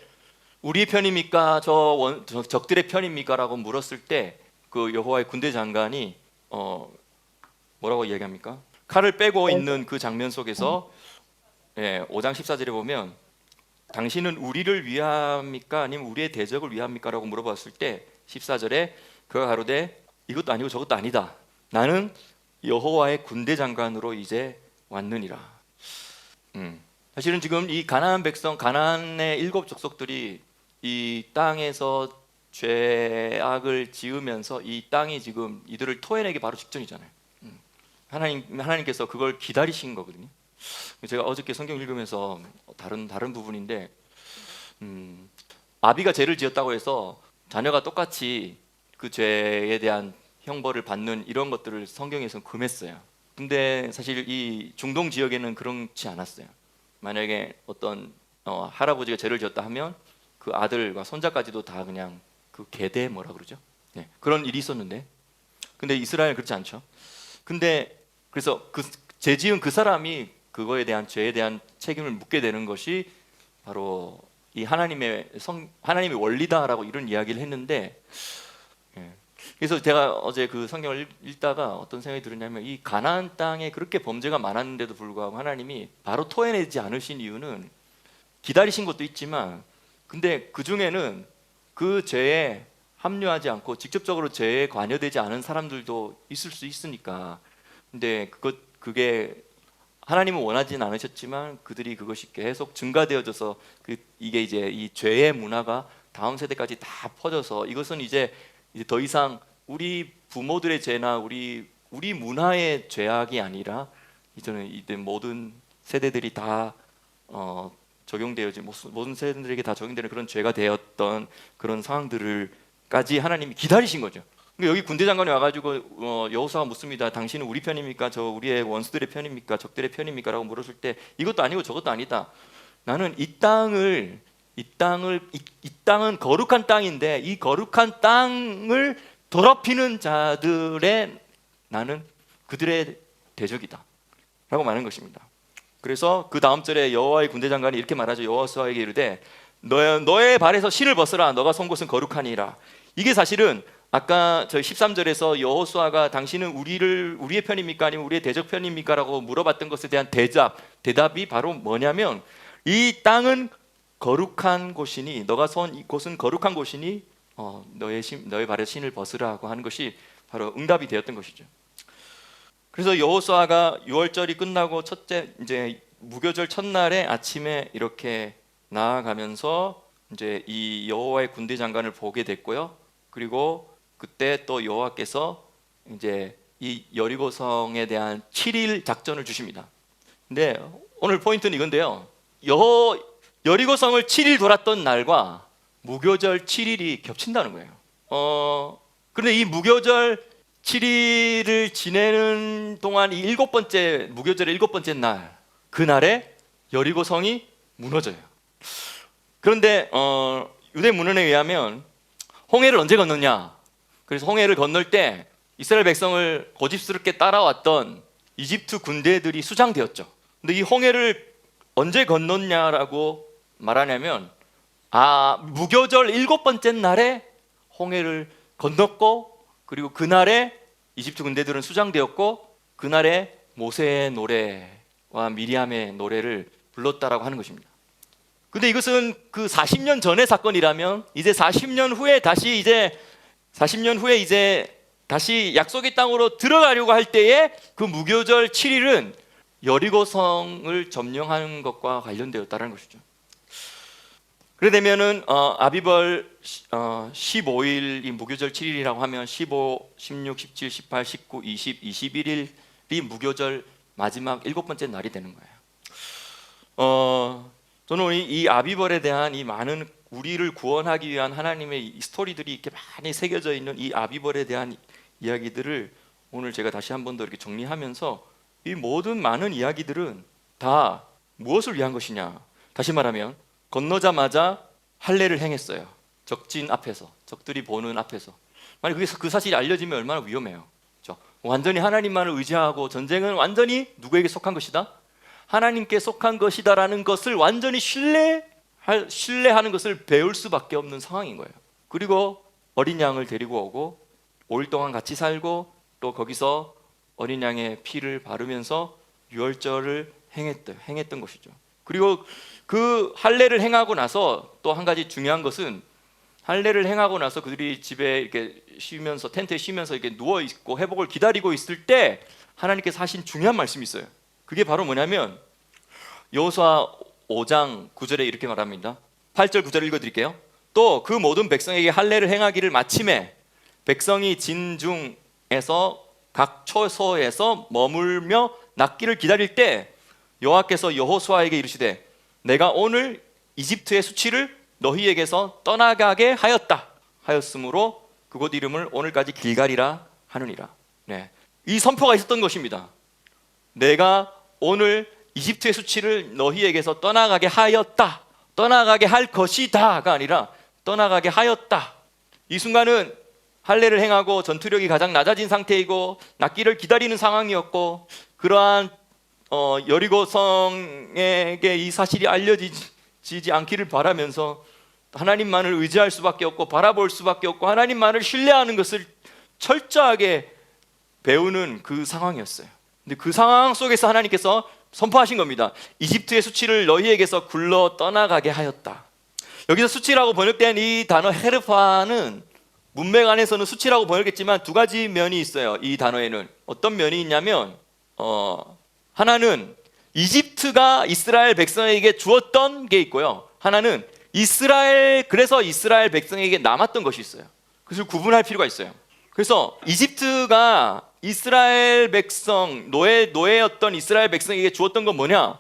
[SPEAKER 1] 우리 편입니까? 적들의 편입니까? 라고 물었을 때 그 여호와의 군대 장관이 뭐라고 이야기합니까? 칼을 빼고 있는 그 장면 속에서 5장 14절에 보면, 당신은 우리를 위합니까? 아니면 우리의 대적을 위합니까? 라고 물어봤을 때 14절에 그가 가로되 이것도 아니고 저것도 아니다. 나는 여호와의 군대 장관으로 이제 왔느니라. 사실은 지금 이 가나안 백성, 가나안의 7 족속들이 이 땅에서 죄악을 지으면서 이 땅이 지금 이들을 토해내기 바로 직전이잖아요. 하나님께서 그걸 기다리신 거거든요. 제가 어저께 성경 읽으면서 다른 부분인데, 아비가 죄를 지었다고 해서 자녀가 똑같이 그 죄에 대한 형벌을 받는 이런 것들을 성경에서는 금했어요. 근데 사실 이 중동 지역에는 그렇지 않았어요. 만약에 어떤 할아버지가 죄를 지었다 하면 그 아들과 손자까지도 다 그냥 그 계대 뭐라 그러죠? 그런 일이 있었는데, 근데 이스라엘은 그렇지 않죠. 근데 그래서 그 죄 지은 그 사람이 그거에 대한 죄에 대한 책임을 묻게 되는 것이 바로 이 하나님의 원리다라고 이런 이야기를 했는데, 예. 그래서 제가 어제 그 성경을 읽다가 어떤 생각이 들었냐면, 이 가나안 땅에 그렇게 범죄가 많았는데도 불구하고 하나님이 바로 토해내지 않으신 이유는, 기다리신 것도 있지만 근데 그 중에는 그 죄에 합류하지 않고 직접적으로 죄에 관여되지 않은 사람들도 있을 수 있으니까. 근데 그게 하나님은 원하지는 않으셨지만 그들이 그것이 계속 증가되어져서 이게 이제 이 죄의 문화가 다음 세대까지 다 퍼져서, 이것은 이제 더 이상 우리 부모들의 죄나 우리 문화의 죄악이 아니라 이제는 모든 세대들이 다 적용되어진, 모든 세대들에게 다 적용되는 그런 죄가 되었던 그런 상황들을까지 하나님이 기다리신 거죠. 여기 군대 장관이 와가지고 여호수아가 묻습니다. 당신은 우리 편입니까? 우리의 원수들의 편입니까? 적들의 편입니까? 라고 물었을 때, 이것도 아니고 저것도 아니다. 나는 이 땅은 거룩한 땅인데, 이 거룩한 땅을 더럽히는 자들의, 나는 그들의 대적이다 라고 말하는 것입니다. 그래서 그 다음 절에 여호와의 군대 장관이 이렇게 말하죠. 여호수아에게 이르되 너의 발에서 신을 벗으라. 너가 선 곳은 거룩하니라. 이게 사실은 아까 저희 13절에서 여호수아가 당신은 우리의 편입니까? 아니면 우리의 대적 편입니까? 라고 물어봤던 것에 대한 대답이 바로 뭐냐면, 이 땅은 거룩한 곳이니, 너가 선 이곳은 거룩한 곳이니 너의 발에 신을 벗으라고 하는 것이 바로 응답이 되었던 것이죠. 그래서 여호수아가 6월절이 끝나고 첫째 이제 무교절 첫날에 아침에 이렇게 나아가면서 이제 이 여호와의 군대 장관을 보게 됐고요. 그리고 그때 또 여호와께서 이제 이 여리고성에 대한 7일 작전을 주십니다. 근데 오늘 포인트는 이건데요. 여리고성을 7일 돌았던 날과 무교절 7일이 겹친다는 거예요. 그런데 이 무교절 7일을 지내는 동안 이 무교절의 7번째 날, 그날에 여리고성이 무너져요. 그런데 유대 문헌에 의하면 홍해를 언제 건넜냐? 그래서 홍해를 건널 때 이스라엘 백성을 고집스럽게 따라왔던 이집트 군대들이 수장되었죠. 근데 이 홍해를 언제 건넜냐라고 말하냐면, 무교절 7번째 날에 홍해를 건넜고, 그리고 그날에 이집트 군대들은 수장되었고, 그날에 모세의 노래와 미리암의 노래를 불렀다라고 하는 것입니다. 근데 이것은 그 40년 전의 사건이라면, 이제 40년 후에 다시 약속의 땅으로 들어가려고 할 때에 그 무교절 7일은 여리고성을 점령하는 것과 관련되었다는 것이죠. 그래 되면은 아비벌 15일이 무교절 7일이라고 하면 15, 16, 17, 18, 19, 20, 21일이 무교절 마지막 7번째 날이 되는 거예요. 저는 이 아비벌에 대한 이 많은 우리를 구원하기 위한 하나님의 이 스토리들이 이렇게 많이 새겨져 있는 이 아비벌에 대한 이야기들을 오늘 제가 다시 한 번 더 이렇게 정리하면서, 이 모든 많은 이야기들은 다 무엇을 위한 것이냐? 다시 말하면 건너자마자 할례를 행했어요. 적진 앞에서, 적들이 보는 앞에서. 만약 그 사실이 알려지면 얼마나 위험해요. 그렇죠? 완전히 하나님만을 의지하고, 전쟁은 완전히 누구에게 속한 것이다? 하나님께 속한 것이다라는 것을 완전히 신뢰하는 것을 배울 수밖에 없는 상황인 거예요. 그리고 어린 양을 데리고 오고 5일 동안 같이 살고, 또 거기서 어린 양의 피를 바르면서 유월절을 행했던 것이죠. 그리고 그 할례를 행하고 나서 또 한 가지 중요한 것은, 할례를 행하고 나서 그들이 집에 이렇게 쉬면서, 텐트에 쉬면서 이렇게 누워 있고 회복을 기다리고 있을 때 하나님께서 하신 중요한 말씀이 있어요. 그게 바로 뭐냐면 여호수아 5장 9절에 이렇게 말합니다. 8절 9절 읽어드릴게요. 또 그 모든 백성에게 할례를 행하기를 마침에 백성이 진중에서 각 처소에서 머물며 낫기를 기다릴 때 여호와께서 여호수아에게 이르시되 내가 오늘 이집트의 수치를 너희에게서 떠나가게 하였으므로 그곳 이름을 오늘까지 길갈이라 하느니라. 네, 이 선포가 있었던 것입니다. 내가 오늘 이집트의 수치를 너희에게서 떠나가게 하였다. 떠나가게 할 것이다가 아니라 떠나가게 하였다. 이 순간은 할례를 행하고 전투력이 가장 낮아진 상태이고 낫기를 기다리는 상황이었고, 그러한 여리고 성에게 이 사실이 알려지지 않기를 바라면서 하나님만을 의지할 수밖에 없고 바라볼 수밖에 없고 하나님만을 신뢰하는 것을 철저하게 배우는 그 상황이었어요. 근데 그 상황 속에서 하나님께서 선포하신 겁니다. 이집트의 수치를 너희에게서 굴러 떠나가게 하였다. 여기서 수치라고 번역된 이 단어 헤르파는 문맥 안에서는 수치라고 번역했지만 두 가지 면이 있어요. 이 단어에는 어떤 면이 있냐면 하나는 이집트가 이스라엘 백성에게 주었던 게 있고요. 하나는 그래서 이스라엘 백성에게 남았던 것이 있어요. 그것을 구분할 필요가 있어요. 그래서 이집트가 이스라엘 백성 노예였던 이스라엘 백성에게 주었던 건 뭐냐?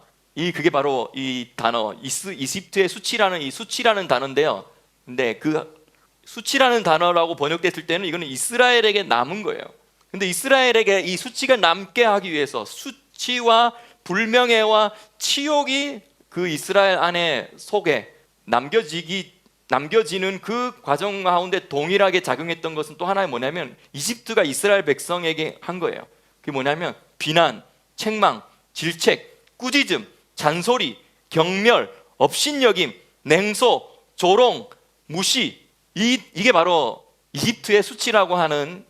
[SPEAKER 1] 그게 바로 이 단어 이집트의 수치라는 이 수치라는 단어인데요. 근데 그 수치라는 단어라고 번역됐을 때는 이거는 이스라엘에게 남은 거예요. 근데 이스라엘에게 이 수치가 남게 하기 위해서 수치와 불명예와 치욕이 그 이스라엘 안에 속에 남겨지는 그 과정 가운데 동일하게 작용했던 것은 또 하나의 뭐냐면 이집트가 이스라엘 백성에게 한 거예요. 그게 뭐냐면 비난, 책망, 질책, 꾸짖음, 잔소리, 경멸, 업신여김, 냉소, 조롱, 무시. 이게 바로 이집트의 수치라고 하는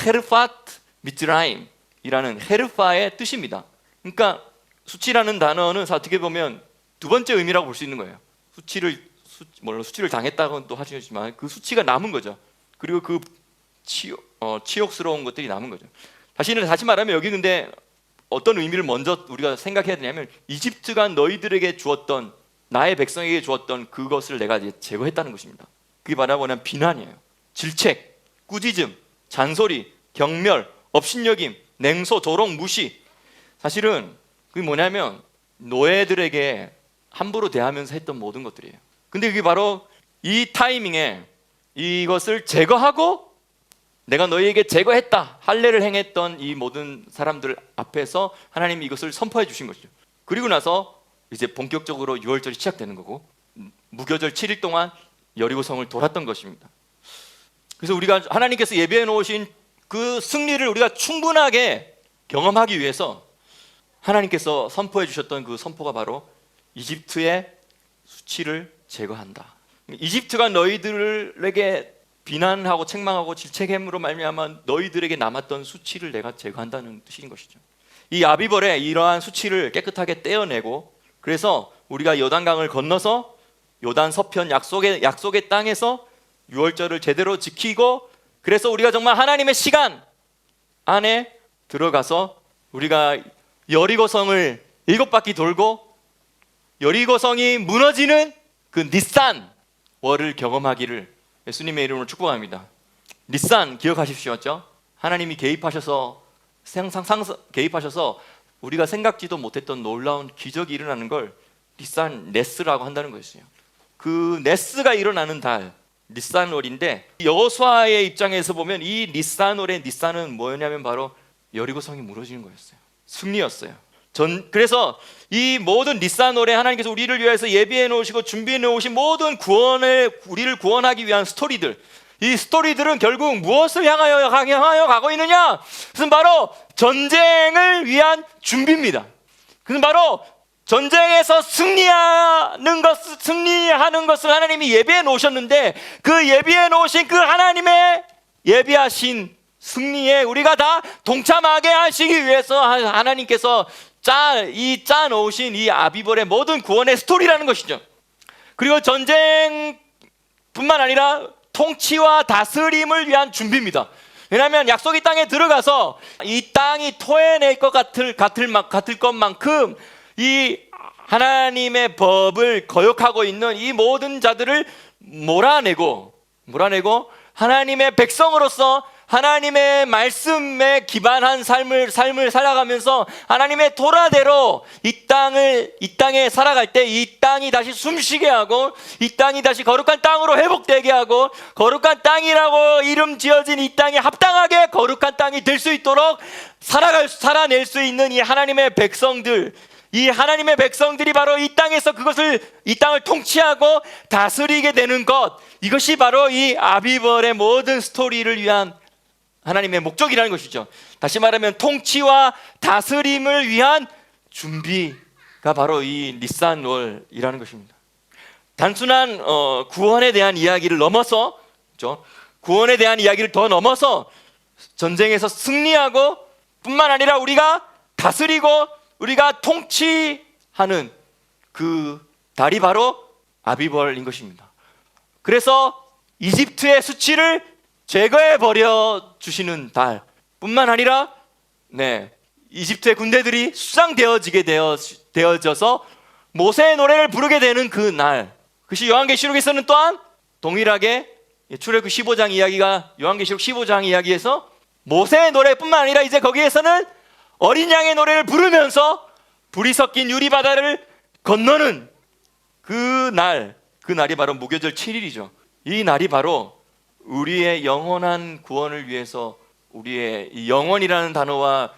[SPEAKER 1] 헤르파트 미트라임이라는 헤르파의 뜻입니다. 그러니까 수치라는 단어는 어떻게 보면 두 번째 의미라고 볼 수 있는 거예요. 물론 수치를 당했다고는 또 하시지만 그 수치가 남은 거죠. 그리고 그 치욕스러운 것들이 남은 거죠. 다시 말하면 여기 근데 어떤 의미를 먼저 우리가 생각해야 되냐면 이집트가 너희들에게 주었던 나의 백성에게 주었던 그것을 내가 이제 제거했다는 것입니다. 그게 바로 뭐냐면 비난이에요. 질책, 꾸짖음, 잔소리, 경멸, 업신여김, 냉소, 조롱, 무시. 사실은 그게 뭐냐면 노예들에게 함부로 대하면서 했던 모든 것들이에요. 근데 그게 바로 이 타이밍에 이것을 제거하고 내가 너희에게 제거했다 할례를 행했던 이 모든 사람들 앞에서 하나님이 이것을 선포해 주신 것이죠. 그리고 나서 이제 본격적으로 유월절이 시작되는 거고 무교절 7일 동안 여리고성을 돌았던 것입니다. 그래서 우리가 하나님께서 예비해 놓으신 그 승리를 우리가 충분하게 경험하기 위해서 하나님께서 선포해 주셨던 그 선포가 바로 이집트의 수치를 제거한다. 이집트가 너희들에게 비난하고 책망하고 질책함으로 말미암아 너희들에게 남았던 수치를 내가 제거한다는 뜻인 것이죠. 이 아비벌의 이러한 수치를 깨끗하게 떼어내고 그래서 우리가 요단강을 건너서 요단 서편 약속의 땅에서 유월절을 제대로 지키고 그래서 우리가 정말 하나님의 시간 안에 들어가서 우리가 여리고성을 7바퀴 돌고 여리고성이 무너지는 그 니산 월을 경험하기를 예수님의 이름으로 축복합니다. 니산 기억하십시오. 하나님이 개입하셔서 우리가 생각지도 못했던 놀라운 기적이 일어나는 걸 니산 네스라고 한다는 것이에요. 그 네스가 일어나는 달 니산월인데 여호수아의 입장에서 보면 이 니산월의 니산은 뭐였냐면 바로 여리고성이 무너지는 거였어요. 승리였어요. 그래서 이 모든 니산월에 하나님께서 우리를 위해서 예비해 놓으시고 준비해 놓으신 모든 우리를 구원하기 위한 스토리들, 이 스토리들은 결국 무엇을 향하여 가고 있느냐? 그것은 바로 전쟁을 위한 준비입니다. 그것은 바로 전쟁에서 승리하는 것을 하나님이 예비해 놓으셨는데 그 예비해 놓으신 그 하나님의 예비하신 승리에 우리가 다 동참하게 하시기 위해서 하나님께서 짜 놓으신 이 아비벌의 모든 구원의 스토리라는 것이죠. 그리고 전쟁뿐만 아니라 통치와 다스림을 위한 준비입니다. 왜냐하면 약속의 땅에 들어가서 이 땅이 토해낼 것 같을 것만큼 이 하나님의 법을 거역하고 있는 이 모든 자들을 몰아내고 하나님의 백성으로서 하나님의 말씀에 기반한 삶을 살아가면서 하나님의 토라대로 이 땅에 살아갈 때 이 땅이 다시 숨쉬게 하고 이 땅이 다시 거룩한 땅으로 회복되게 하고 거룩한 땅이라고 이름 지어진 이 땅이 합당하게 거룩한 땅이 될 수 있도록 살아낼 수 있는 이 하나님의 백성들, 이 하나님의 백성들이 바로 이 땅을 통치하고 다스리게 되는 것, 이것이 바로 이 아비벌의 모든 스토리를 위한 하나님의 목적이라는 것이죠. 다시 말하면 통치와 다스림을 위한 준비가 바로 이 니산월이라는 것입니다. 단순한 구원에 대한 이야기를 넘어서, 그렇죠? 구원에 대한 이야기를 더 넘어서 전쟁에서 승리하고 뿐만 아니라 우리가 다스리고 우리가 통치하는 그 달이 바로 아비벌인 것입니다. 그래서 이집트의 수치를 제거해 버려 주시는 달 뿐만 아니라 이집트의 군대들이 수상되어지게 되어져서 모세의 노래를 부르게 되는 그 날, 그것이 요한계시록에서는 또한 동일하게 출애굽기 15장 이야기가 요한계시록 15장 이야기에서 모세의 노래뿐만 아니라 이제 거기에서는 어린 양의 노래를 부르면서 불이 섞인 유리바다를 건너는 그 날이 바로 무교절 7일이죠. 이 날이 바로 우리의 영원한 구원을 위해서, 우리의 이 영원이라는 단어와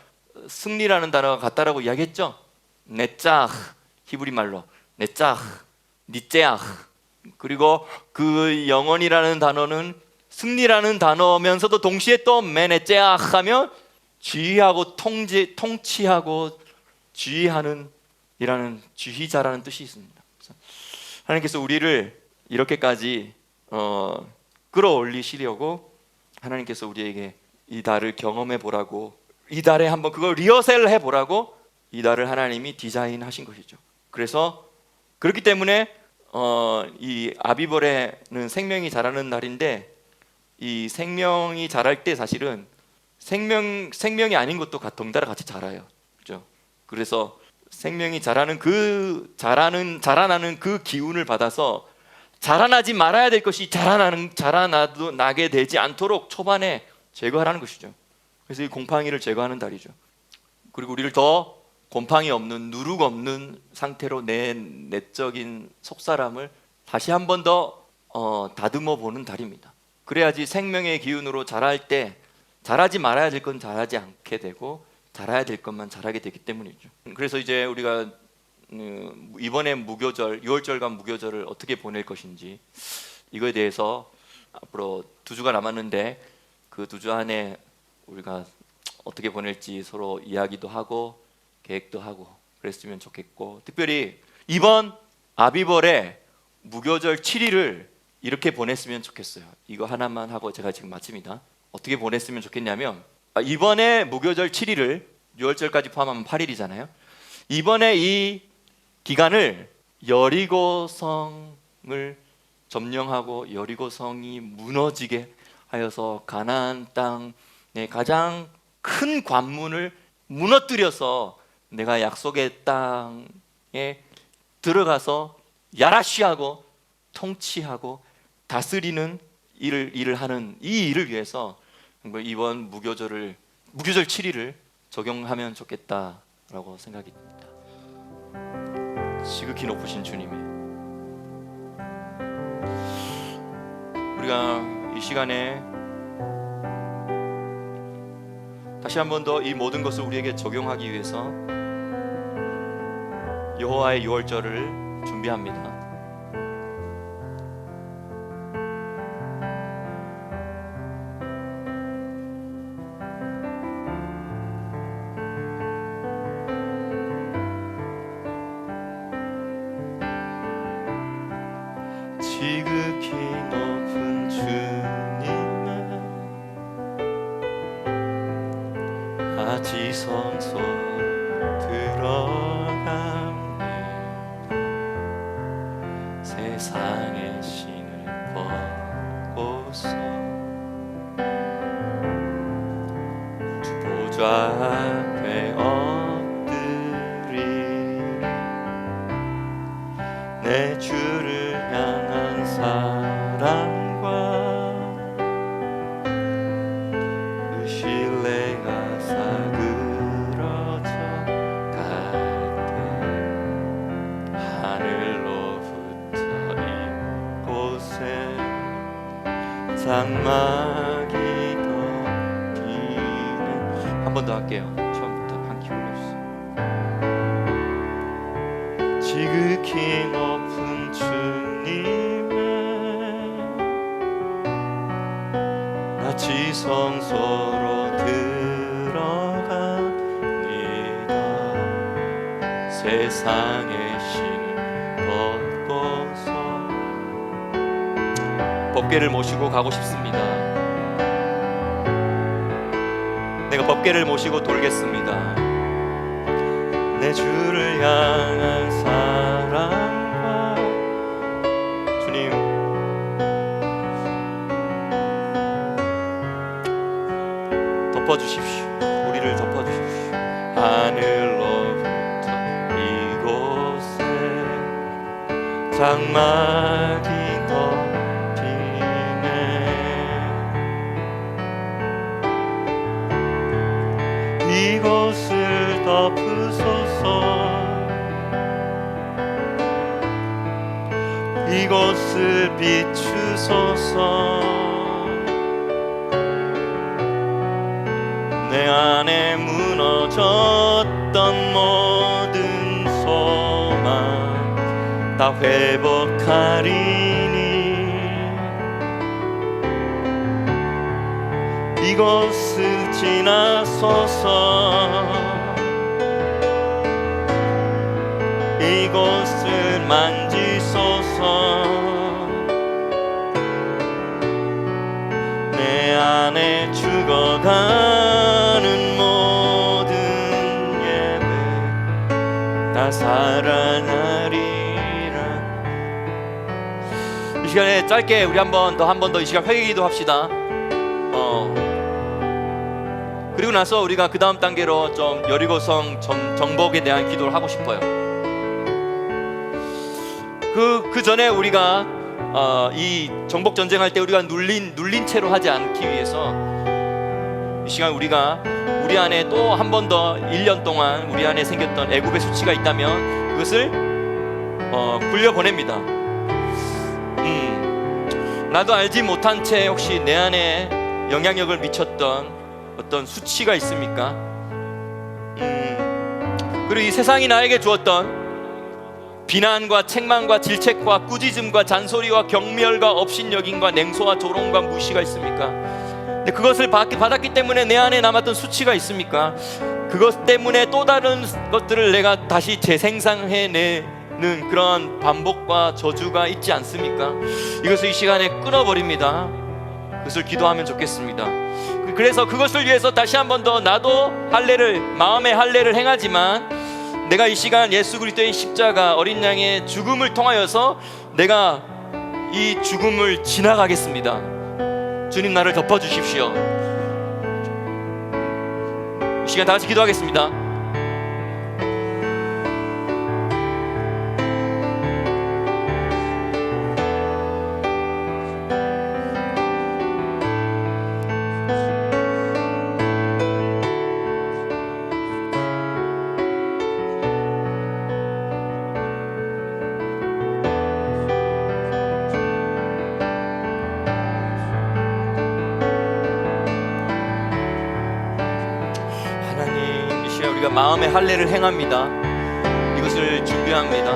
[SPEAKER 1] 승리라는 단어가 같다라고 이야기했죠. 네짜흐, 히브리 말로 네짜흐, 니째아흐. 그리고 그 영원이라는 단어는 승리라는 단어면서도 동시에 또 메네째아흐 하면 지휘하고 통치하고 지휘하는 이라는 지휘자라는 뜻이 있습니다. 하나님께서 우리를 이렇게까지 끌어올리시려고 하나님께서 우리에게 이 달을 경험해 보라고, 이 달에 한번 그걸 리허설 해 보라고 이 달을 하나님이 디자인하신 것이죠. 그래서 그렇기 때문에 이 아비벌에는 생명이 자라는 날인데, 이 생명이 자랄 때 사실은 생명이 아닌 것도 덩달아 같이 자라요. 그렇죠? 그래서 생명이 자라나는 그 기운을 받아서 자라나지 말아야 될 것이 자라나게 되지 않도록 초반에 제거하라는 것이죠. 그래서 이 곰팡이를 제거하는 달이죠. 그리고 우리를 더 곰팡이 없는, 누룩 없는 상태로 내 내적인 속사람을 다시 한 번 더 다듬어 보는 달입니다. 그래야지 생명의 기운으로 자랄 때 자라지 말아야 될 건 자라지 않게 되고 자라야 될 것만 자라게 되기 때문이죠. 그래서 이제 우리가 이번에 무교절, 6월절과 무교절을 어떻게 보낼 것인지, 이거에 대해서 앞으로 2주가 남았는데 그 2주 안에 우리가 어떻게 보낼지 서로 이야기도 하고 계획도 하고 그랬으면 좋겠고, 특별히 이번 아비벌의 무교절 7일을 이렇게 보냈으면 좋겠어요. 이거 하나만 하고 제가 지금 마칩니다. 어떻게 보냈으면 좋겠냐면, 이번에 무교절 7일을 6월절까지 포함하면 8일이잖아요. 이번에 이 기간을 여리고성을 점령하고 여리고성이 무너지게 하여서 가나안 땅의 가장 큰 관문을 무너뜨려서 내가 약속의 땅에 들어가서 야라시하고 통치하고 다스리는 일을 하는 이 일을 위해서 이번 무교절 7일을 적용하면 좋겠다라고 생각이 듭니다. 지극히 높으신 주님이, 우리가 이 시간에 다시 한 번 더 이 모든 것을 우리에게 적용하기 위해서 여호와의 유월절을 준비합니다.
[SPEAKER 2] 지극히 높은 주님의 아지성소 들어갑니다. 세상의 신을 벗고서 주 보좌 앞에 엎드리리. 내 주를 향한 사랑과 그 신뢰가 사그러져 갈 때 하늘로부터 이곳에 장막이 덮이는.
[SPEAKER 1] 한 번 더 할게요. 처음부터 한 키 올려주세요.
[SPEAKER 2] 지극히 높은 주님의 지성소로 들어갑니다.
[SPEAKER 1] 세상의 신 벗고서 법궤를 모시고 가고 싶습니다. 내가 법궤를 모시고 돌겠습니다.
[SPEAKER 2] 내 주를 향한 사랑과 주님
[SPEAKER 1] 덮어주십시오. 우리를 덮어주십시오.
[SPEAKER 2] 하늘로부터 이곳에 장막이 덮이네. 이곳을 덮으소서. 이곳을 비추소서. 내 안에 무너졌던 모든 소망 다 회복하리니. 이곳을 지나소서. 이곳을 만지소서. 내 안에 죽어가는 모든 예배 다 살아나리라.
[SPEAKER 1] 이 시간에 짧게 우리 한 번 더 이 시간 회개기도 합시다. 그리고 나서 우리가 그 다음 단계로 좀 여리고성 정복에 대한 기도를 하고 싶어요. 그 전에 우리가 이 정복 전쟁할 때 우리가 눌린 채로 하지 않기 위해서 이 시간 우리가 우리 안에 또 한 번 더 1년 동안 우리 안에 생겼던 애굽의 수치가 있다면 그것을 굴려 보냅니다. 나도 알지 못한 채 혹시 내 안에 영향력을 미쳤던 어떤 수치가 있습니까? 그리고 이 세상이 나에게 주었던 비난과 책망과 질책과 꾸짖음과 잔소리와 경멸과 업신여김과 냉소와 조롱과 무시가 있습니까? 근데 그것을 받았기 때문에 내 안에 남았던 수치가 있습니까? 그것 때문에 또 다른 것들을 내가 다시 재생산해내는 그런 반복과 저주가 있지 않습니까? 이것을 이 시간에 끊어버립니다. 그것을 기도하면 좋겠습니다. 그래서 그것을 위해서 다시 한 번 더 나도 마음의 할례를 행하지만 내가 이 시간 예수 그리스도의 십자가 어린 양의 죽음을 통하여서 내가 이 죽음을 지나가겠습니다. 주님 나를 덮어주십시오. 이 시간 다 같이 기도하겠습니다. 우리가 마음의 할례를 행합니다. 이것을 준비합니다.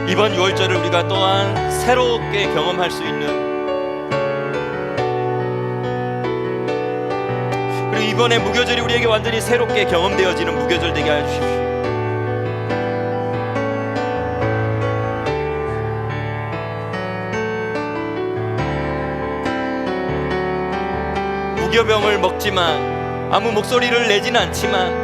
[SPEAKER 1] 이번 6월절을 우리가 또한 새롭게 경험할 수 있는, 그리고 이번에 무교절이 우리에게 완전히 새롭게 경험되어지는 무교절 되게 하여 주십시오. 무교병을 먹지만 아무 목소리를 내지는 않지만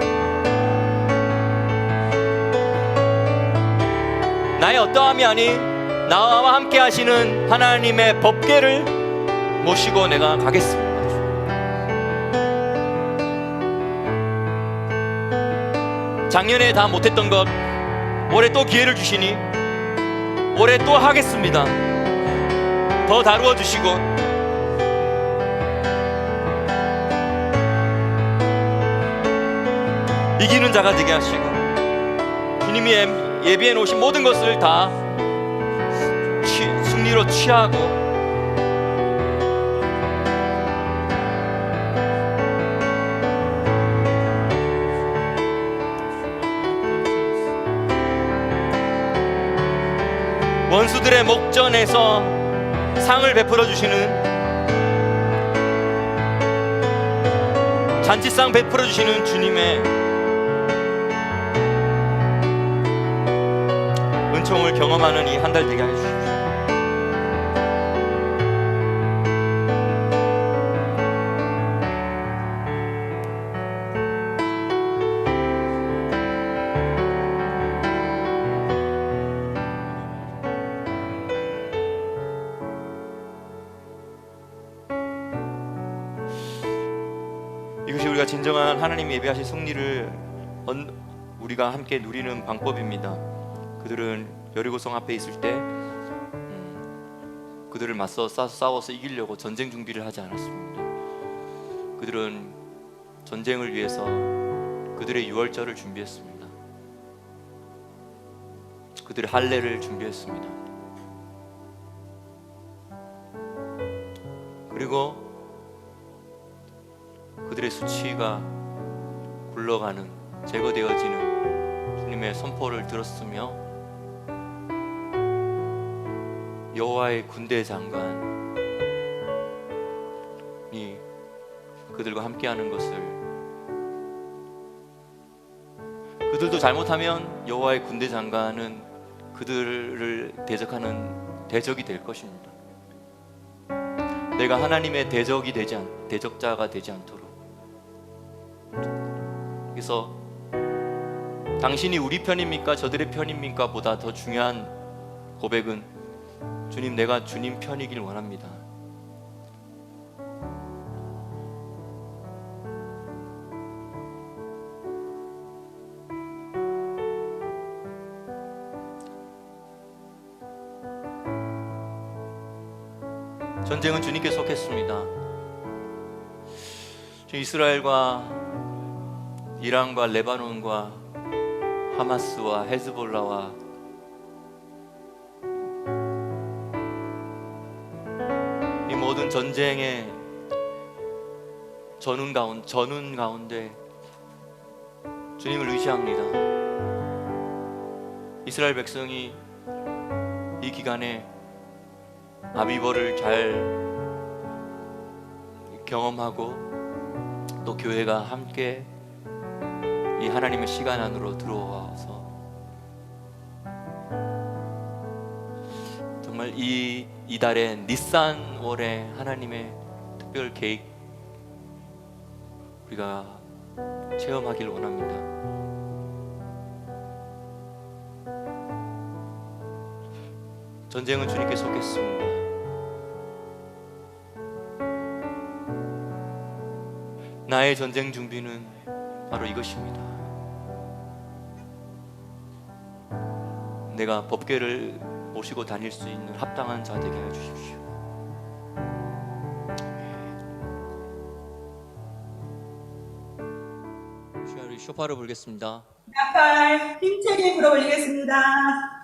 [SPEAKER 1] 나의 어떠함이 아닌 나와 함께 하시는 하나님의 법궤를 모시고 내가 가겠습니다. 작년에 다 못했던 것 올해 또 기회를 주시니 올해 또 하겠습니다. 더 다루어 주시고 이기는 자가 되게 하시고 주님이 예비해 놓으신 모든 것을 다 승리로 취하고 원수들의 목전에서 상을 베풀어 주시는 잔치상 베풀어 주시는 주님의 은총을 경험하는 이 한 달 되게 해 주십시오. 이것이 우리가 진정한 하나님이 예배하신 승리를 우리가 함께 누리는 방법입니다. 그들은 여리고성 앞에 있을 때 그들을 맞서 싸워서 이기려고 전쟁 준비를 하지 않았습니다. 그들은 전쟁을 위해서 그들의 유월절을 준비했습니다. 그들의 할례를 준비했습니다. 그리고 그들의 수치가 굴러가는, 제거되어지는 주님의 선포를 들었으며 여호와의 군대 장관이 그들과 함께하는 것을, 그들도 잘못하면 여호와의 군대 장관은 그들을 대적하는 대적이 될 것입니다. 내가 하나님의 대적자가 되지 않도록. 그래서 당신이 우리 편입니까 저들의 편입니까 보다 더 중요한 고백은, 주님, 내가 주님 편이길 원합니다. 전쟁은 주님께 속했습니다. 이스라엘과 이란과 레바논과 하마스와 헤즈볼라와 이 모든 전쟁의 전운 가운데 주님을 의지합니다. 이스라엘 백성이 이 기간에 아비벌을 잘 경험하고 또 교회가 함께 이 하나님의 시간 안으로 들어와서 정말 이달의 니산월의 하나님의 특별 계획 우리가 체험하길 원합니다. 전쟁은 주님께 속했습니다. 나의 전쟁 준비는 바로 이것입니다. 내가 법궤를 모시고 다닐 수 있는 합당한 자 되게 해 주십시오. 우리 쇼파를 불겠습니다.
[SPEAKER 3] 나팔 힘차게 불어 올리겠습니다.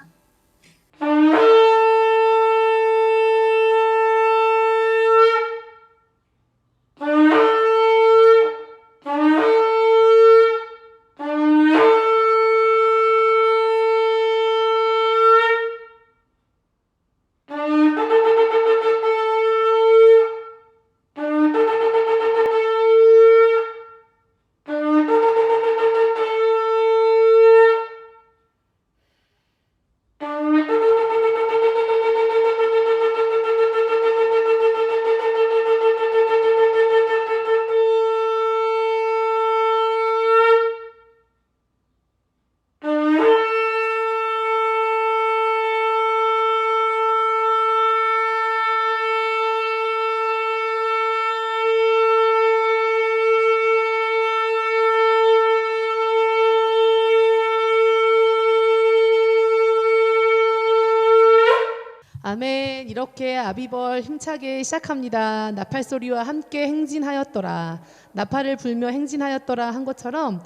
[SPEAKER 4] 아멘. 이렇게 아비벌 힘차게 시작합니다. 나팔 소리와 함께 행진하였더라. 나팔을 불며 행진하였더라 한 것처럼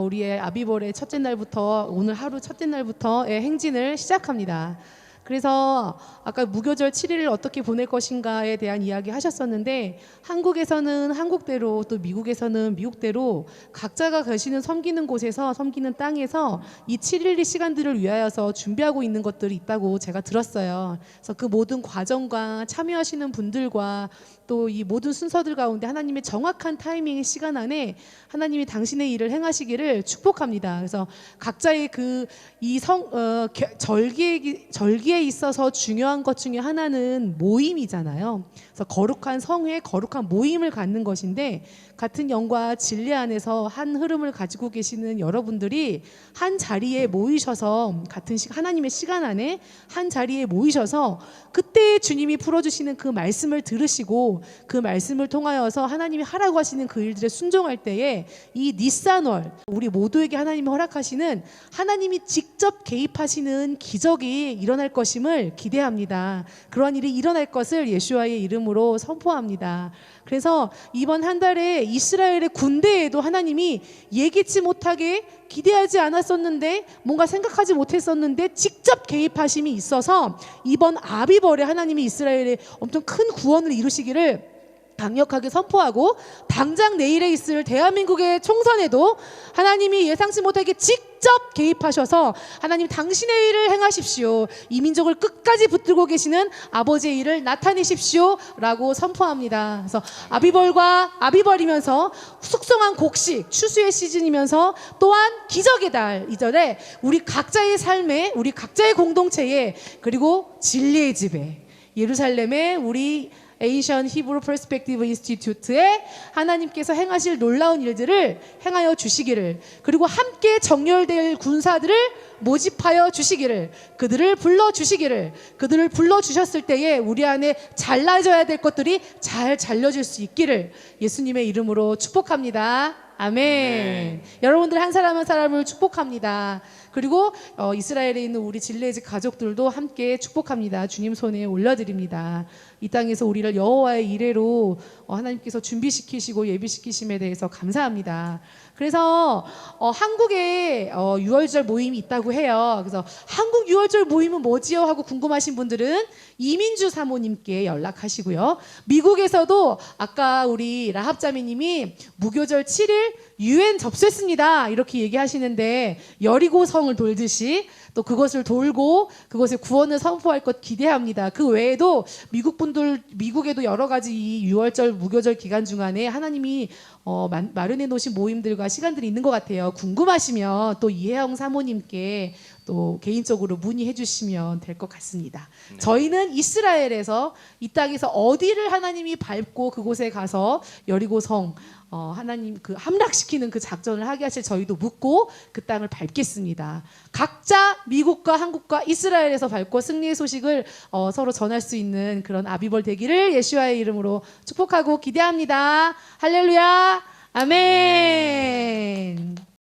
[SPEAKER 4] 우리의 아비벌의 첫째 날부터, 오늘 하루 첫째 날부터의 행진을 시작합니다. 그래서 아까 무교절 7일을 어떻게 보낼 것인가에 대한 이야기 하셨었는데 한국에서는 한국대로 또 미국에서는 미국대로 각자가 계시는 섬기는 곳에서 섬기는 땅에서 이 7일의 시간들을 위하여서 준비하고 있는 것들이 있다고 제가 들었어요. 그래서 그 모든 과정과 참여하시는 분들과 또 이 모든 순서들 가운데 하나님의 정확한 타이밍의 시간 안에 하나님이 당신의 일을 행하시기를 축복합니다. 그래서 각자의 절기에 있어서 중요한 것 중에 하나는 모임이잖아요. 그래서 거룩한 성회, 거룩한 모임을 갖는 것인데 같은 영과 진리 안에서 한 흐름을 가지고 계시는 여러분들이 한 자리에 모이셔서 하나님의 시간 안에 한 자리에 모이셔서 그때 주님이 풀어주시는 그 말씀을 들으시고 그 말씀을 통하여서 하나님이 하라고 하시는 그 일들에 순종할 때에 이 니산월 우리 모두에게 하나님이 허락하시는 하나님이 직접 개입하시는 기적이 일어날 것임을 기대합니다. 그러한 일이 일어날 것을 예수와의 이름으로 선포합니다. 그래서 이번 한 달에 이스라엘의 군대에도 하나님이 예기치 못하게 기대하지 않았었는데 뭔가 생각하지 못했었는데 직접 개입하심이 있어서 이번 아비벌에 하나님이 이스라엘에 엄청 큰 구원을 이루시기를 강력하게 선포하고 당장 내일에 있을 대한민국의 총선에도 하나님이 예상치 못하게 직접 개입하셔서 하나님 당신의 일을 행하십시오. 이 민족을 끝까지 붙들고 계시는 아버지의 일을 나타내십시오 라고 선포합니다. 그래서 아비벌이면서 숙성한 곡식 추수의 시즌이면서 또한 기적의 달 이절에 우리 각자의 삶에 우리 각자의 공동체에 그리고 진리의 집에 예루살렘에 우리 에이션 히브루 퍼스펙티브 인스티튜트에 하나님께서 행하실 놀라운 일들을 행하여 주시기를 그리고 함께 정렬될 군사들을 모집하여 주시기를 그들을 불러주시기를 그들을 불러주셨을 때에 우리 안에 잘라져야 될 것들이 잘 잘려질 수 있기를 예수님의 이름으로 축복합니다. 아멘. 여러분들 한 사람 한 사람을 축복합니다. 그리고 이스라엘에 있는 우리 진례집 가족들도 함께 축복합니다. 주님 손에 올려드립니다. 이 땅에서 우리를 여호와의 이레로 하나님께서 준비시키시고 예비시키심에 대해서 감사합니다. 그래서 한국에 유월절 모임이 있다고 해요. 그래서 한국 유월절 모임은 뭐지요? 하고 궁금하신 분들은 이민주 사모님께 연락하시고요. 미국에서도 아까 우리 라합자매님이 무교절 7일 유엔 접수했습니다. 이렇게 얘기하시는데 여리고 성을 돌듯이 또 그것을 돌고 그것의 구원을 선포할 것 기대합니다. 그 외에도 미국에도 여러 가지 이 6월절 무교절 기간 중간에 하나님이 마련해 놓으신 모임들과 시간들이 있는 것 같아요. 궁금하시면 또 이혜영 사모님께 또 개인적으로 문의해 주시면 될 것 같습니다.
[SPEAKER 1] 네.
[SPEAKER 4] 저희는 이스라엘에서 이 땅에서 어디를 하나님이 밟고 그곳에 가서 여리고성 하나님 그 함락시키는 그 작전을 하게 하실 저희도 묻고 그 땅을 밟겠습니다. 각자 미국과 한국과 이스라엘에서 밟고 승리의 소식을 서로 전할 수 있는 그런 아비벌 되기를 예수와의 이름으로 축복하고 기대합니다. 할렐루야. 아멘.